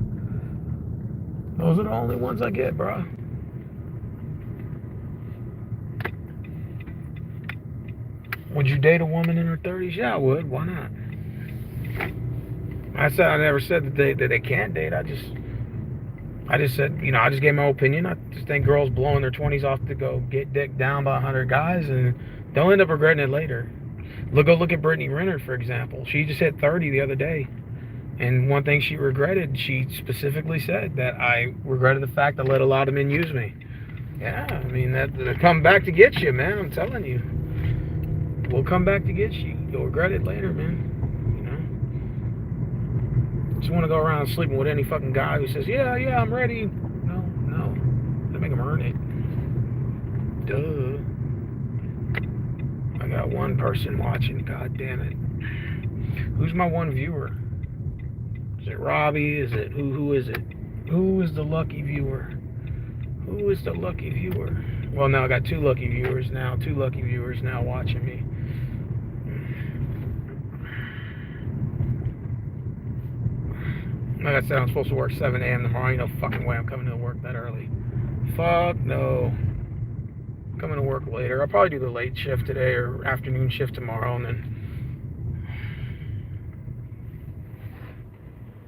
Those are the only ones I get, bro. Would you date a woman in her 30s? Yeah, I would. Why not? I never said that they can't date. I just said, you know, I just gave my opinion. I just think girls blowing their 20s off to go get dicked down by 100 guys, and they'll end up regretting it later. Go look at Brittany Renner, for example. She just hit 30 the other day. And one thing she regretted, she specifically said that I regretted the fact I let a lot of men use me. Yeah, I mean, they'll come back to get you, man. I'm telling you. We'll come back to get you. You'll regret it later, man. Just want to go around sleeping with any fucking guy who says, yeah, I'm ready. No. They make them earn it. Duh. I got one person watching, god damn it. Who's my one viewer? Is it Robbie? Is it, who is it? Who is the lucky viewer? Who is the lucky viewer? Well, now I got two lucky viewers now watching me. Like I said, I'm supposed to work 7 a.m. tomorrow. Ain't no fucking way I'm coming to work that early. Fuck no. I'm coming to work later. I'll probably do the late shift today or afternoon shift tomorrow, and then...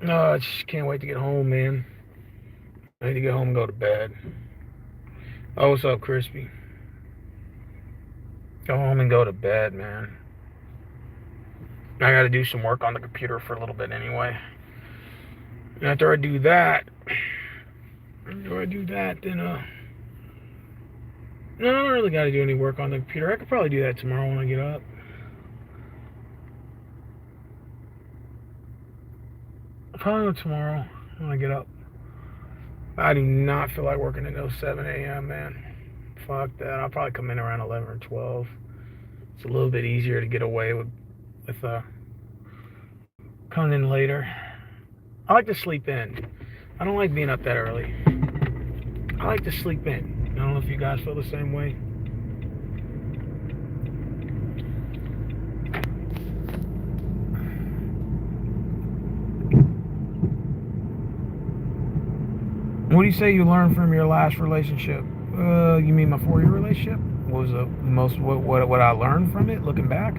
No, I just can't wait to get home, man. I need to get home and go to bed. Oh, what's up, Crispy? Go home and go to bed, man. I gotta do some work on the computer for a little bit anyway. And after I do that, then, no, I don't really gotta do any work on the computer. I could probably do that tomorrow when I get up. Probably tomorrow when I get up. I do not feel like working until 7 a.m., man. Fuck that. I'll probably come in around 11 or 12. It's a little bit easier to get away with coming in later. I like to sleep in. I don't like being up that early. I like to sleep in. I don't know if you guys feel the same way. What do you say you learned from your last relationship? You mean my 4-year relationship? What was the most what I learned from it looking back?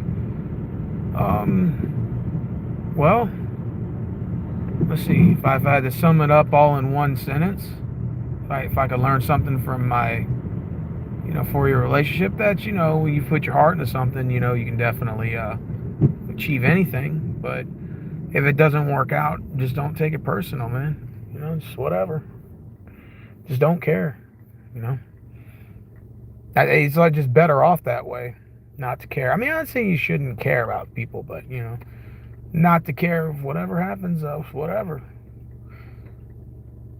Well, let's see. If I had to sum it up all in one sentence, if I could learn something from my 4-year relationship, that when you put your heart into something, you can definitely achieve anything. But if it doesn't work out, just don't take it personal, man. Just whatever. Just don't care, It's like just better off that way, not to care. I mean, I'm not saying you shouldn't care about people, but, not to care if whatever happens, whatever.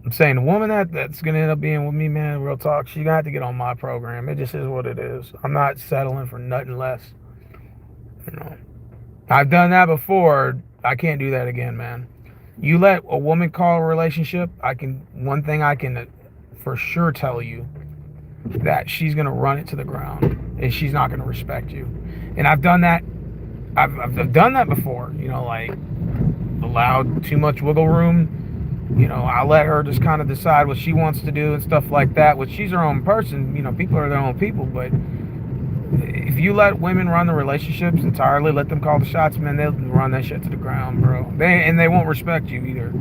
I'm saying the woman that's going to end up being with me, man, real talk, she's going to have to get on my program. It just is what it is. I'm not settling for nothing less. I've done that before. I can't do that again, man. You let a woman call a relationship, one thing I can for sure tell you that she's gonna run it to the ground and she's not gonna respect you. And I've done that. I've done that before. You know, like allowed too much wiggle room. You know, I let her just kind of decide what she wants to do and stuff like that. Which she's her own person. You know, people are their own people. But if you let women run the relationships entirely, let them call the shots, man, they'll run that shit to the ground, bro. They won't respect you either.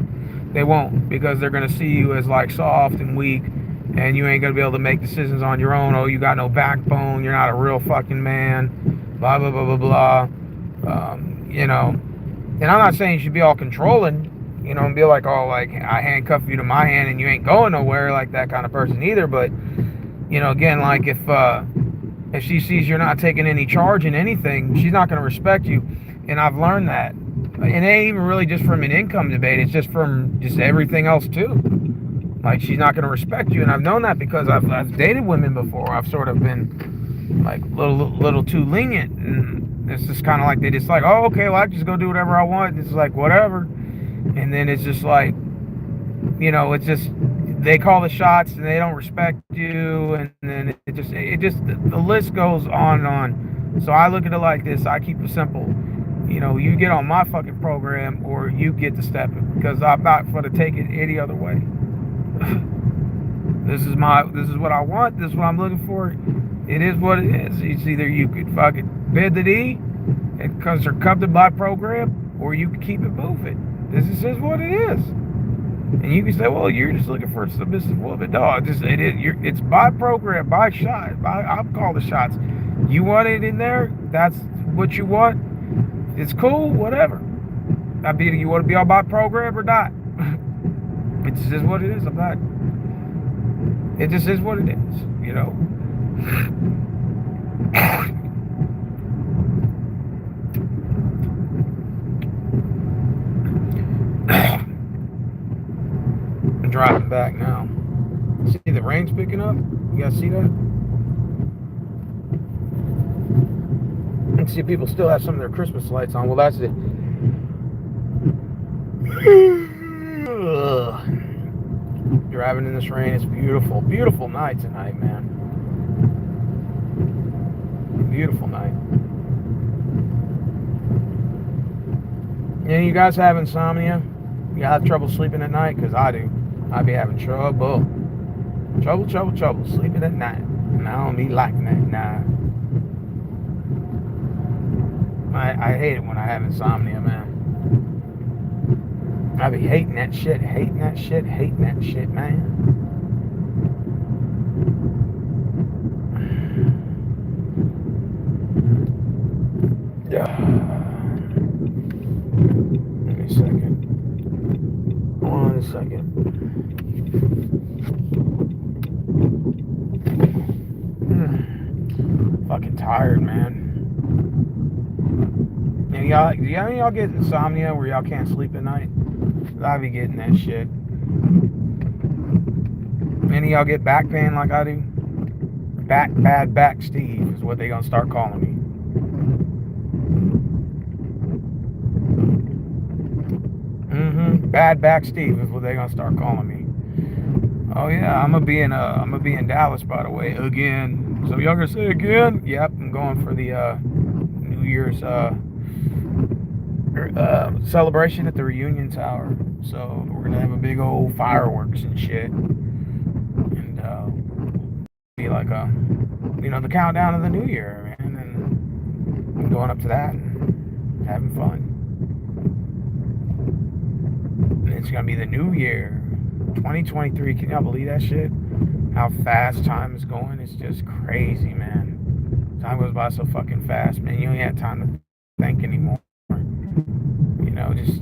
They won't, because they're gonna see you as like soft and weak, and you ain't gonna be able to make decisions on your own. Oh, you got no backbone. You're not a real fucking man. Blah blah blah blah blah. You know, and I'm not saying you should be all controlling. You know, and be like, oh, like I handcuff you to my hand and you ain't going nowhere, like that kind of person either. But you know, again, like if she sees you're not taking any charge in anything, she's not going to respect you. And I've learned that. And it ain't even really just from an income debate. It's just from just everything else too. Like, she's not going to respect you. And I've known that because I've dated women before. I've sort of been like little too lenient. And it's just kind of like, they just like, oh, okay, well, I just go do whatever I want. It's like, whatever. And then it's just like, you know, it's just, they call the shots and they don't respect you, and then it just the list goes on and on. So I look at it like this. I keep it simple. You know, you get on my fucking program or you get to step it, because I'm not for to take it any other way. This is what I want. This is what I'm looking for. It is what it is. It's either you could fucking bid the D because they're covered by program, or you can keep it moving. This is what it is. And you can say, well, you're just looking for a submissive woman. No, it's by program, by shot. I'll call the shots. You want it in there? That's what you want? It's cool, whatever. You want to be all by program or not? It just is what it is. It just is what it is, you know? Driving back now. See the rain's picking up? You guys see that? And see, people still have some of their Christmas lights on. Well, that's it. Driving in this rain. It's beautiful. Beautiful night tonight, man. Beautiful night. Yeah, you guys have insomnia? You have trouble sleeping at night? Because I do. I be having trouble sleeping at night, and I don't be liking that. Nah, I hate it when I have insomnia, man. I be hating that shit, man. Yeah. Give me a second. 1 second. Fucking tired, man. And y'all get insomnia where y'all can't sleep at night? I be getting that shit. Any of y'all get back pain like I do? Bad back Steve is what they gonna start calling me. Bad back Steve is what they gonna start calling me. Oh yeah, I'm gonna be in Dallas, by the way, again. So y'all gonna say again? Yep, I'm going for the New Year's celebration at the Reunion Tower. So we're gonna have a big old fireworks and shit, and be like the countdown of the New Year, man. And I'm going up to that and having fun. And it's gonna be the New Year, 2023. Can y'all believe that shit? How fast time is going? It's just crazy, man. Time goes by so fucking fast, man. You don't have time to think anymore. You know, just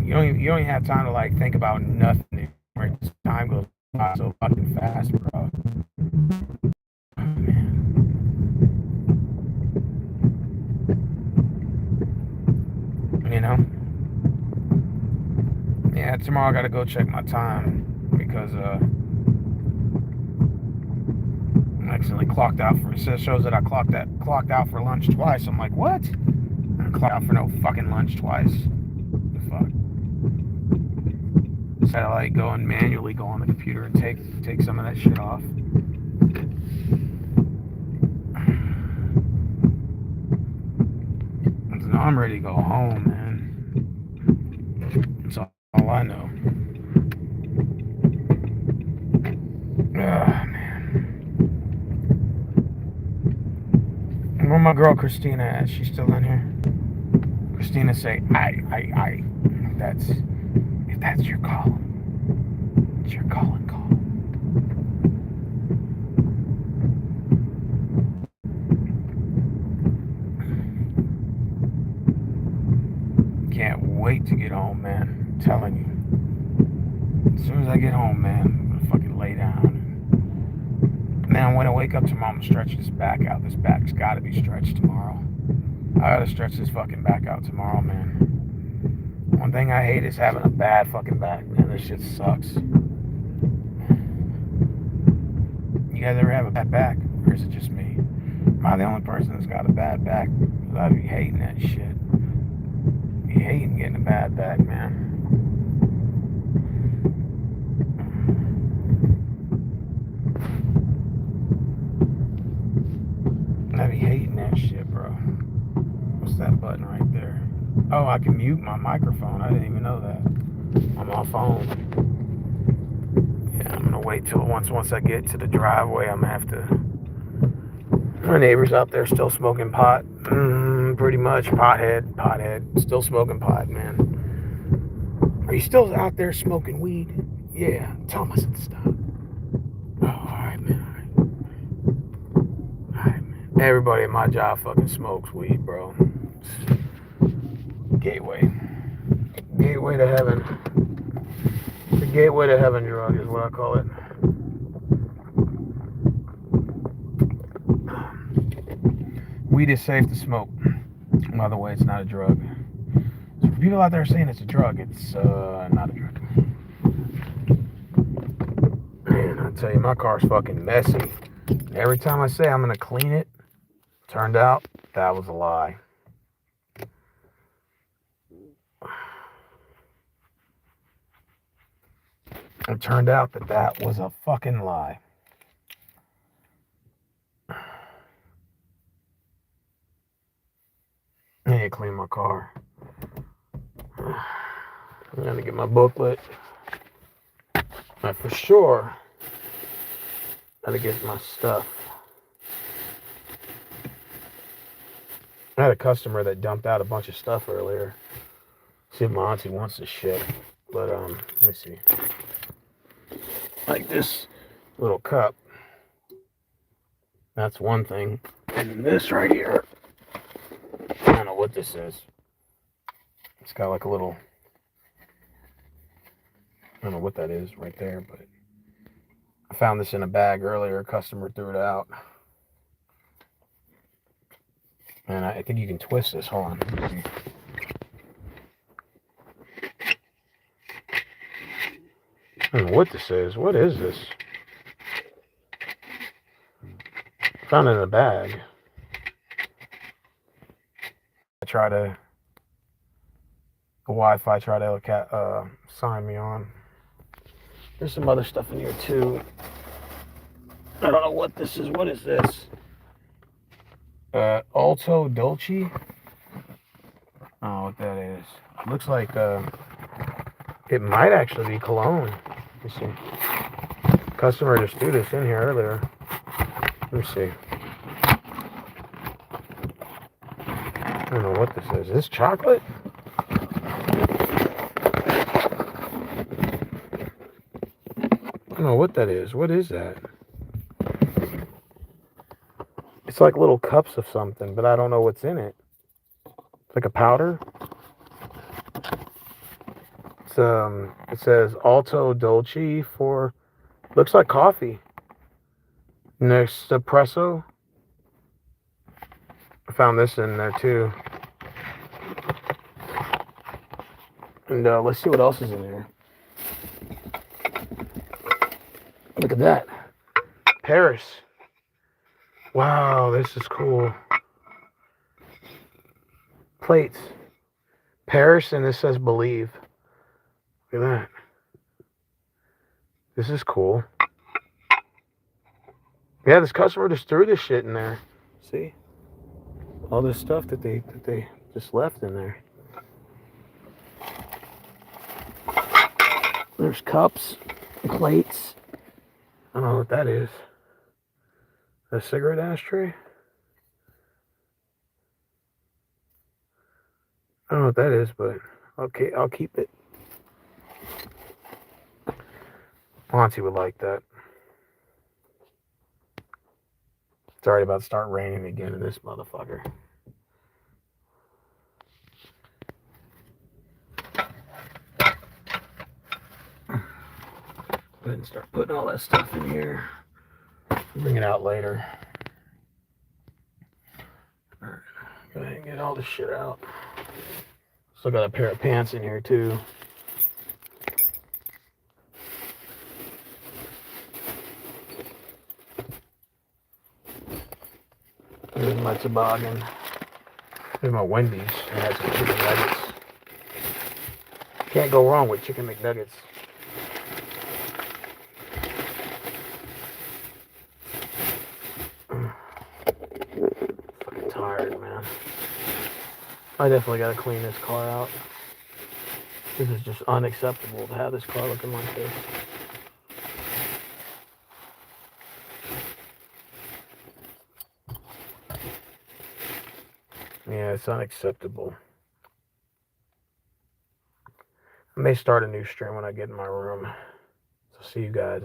you don't even have time to like think about nothing anymore. Time goes by so fucking fast, bro. Oh, man. You know? Yeah, tomorrow I gotta go check my time because I accidentally clocked out for it shows that I clocked out for lunch twice. I'm like, what? I clocked out for no fucking lunch twice. The fuck? Gotta like go and manually go on the computer and take some of that shit off. So I'm ready to go home, man. That's all I know. Man. Where my girl Christina at? She's still in here. Christina say, I. If that's your call, it's your calling call. Can't wait to get home, man. I'm telling you. As soon as I get home, man, I'm gonna fucking lay down. Now, when I wake up tomorrow, I'm gonna stretch this back out. This back's gotta be stretched tomorrow. I gotta stretch this fucking back out tomorrow, man. One thing I hate is having a bad fucking back, man. This shit sucks. You guys ever have a bad back? Or is it just me? Am I the only person that's got a bad back? I be hating that shit. Be hating getting a bad back, man. I be hating that shit, bro. What's that button right there? Oh, I can mute my microphone. I didn't even know that. On my phone. Yeah, I'm gonna wait till once I get to the driveway, I'm gonna have to. My neighbor's out there still smoking pot. Pretty much pothead. Still smoking pot, man. Are you still out there smoking weed? Yeah. Tell him I said stop. Oh, alright, man. Alright, man. Everybody at my job fucking smokes weed, bro. Gateway to heaven. The gateway to heaven drug is what I call it. Weed is safe to smoke. By the way, it's not a drug. So for people out there saying it's a drug, it's not a drug. Man, I tell you, my car's fucking messy. Every time I say I'm gonna clean it, turned out that was a lie. It turned out that was a fucking lie. I need to clean my car. I'm gonna get my booklet. For sure, gotta get my stuff. I had a customer that dumped out a bunch of stuff earlier. See if my auntie wants this shit. But let me see. Like this little cup. That's one thing. And then this right here. I don't know what this is. It's got like a little, I don't know what that is right there, but I found this in a bag earlier. A customer threw it out. And I think you can twist this. Hold on. I don't know what this is. What is this? Found it in a bag. I try to, the Wi-Fi try to sign me on. There's some other stuff in here too. I don't know what this is. What is this? Alto Dolce. I don't know what that is. It looks like it might actually be cologne. Let me see. Customer just threw this in here earlier. Let me see. I don't know what this is. Is this chocolate? I don't know what that is. What is that? It's like little cups of something, but I don't know what's in it. It's like a powder. It's it says Alto Dolce for, looks like coffee. Nespresso. I found this in there too. And let's see what else is in there. Look at that. Paris. Wow, this is cool. Plates. Paris, and this says believe. Look at that. This is cool. Yeah, this customer just threw this shit in there. See? All this stuff that they just left in there. There's cups, plates. I don't know what that is. A cigarette ashtray? I don't know what that is, but okay, I'll keep it. Monty would like that. It's already about to start raining again in this motherfucker. Go ahead and start putting all that stuff in here. Bring it out later. Alright, go ahead and get all this shit out. Still got a pair of pants in here too. Here's my toboggan. Here's my Wendy's. I had some chicken nuggets. Can't go wrong with chicken McNuggets. Fucking tired, man. I definitely gotta clean this car out. This is just unacceptable to have this car looking like this. Yeah, it's unacceptable. I may start a new stream when I get in my room. So see you guys.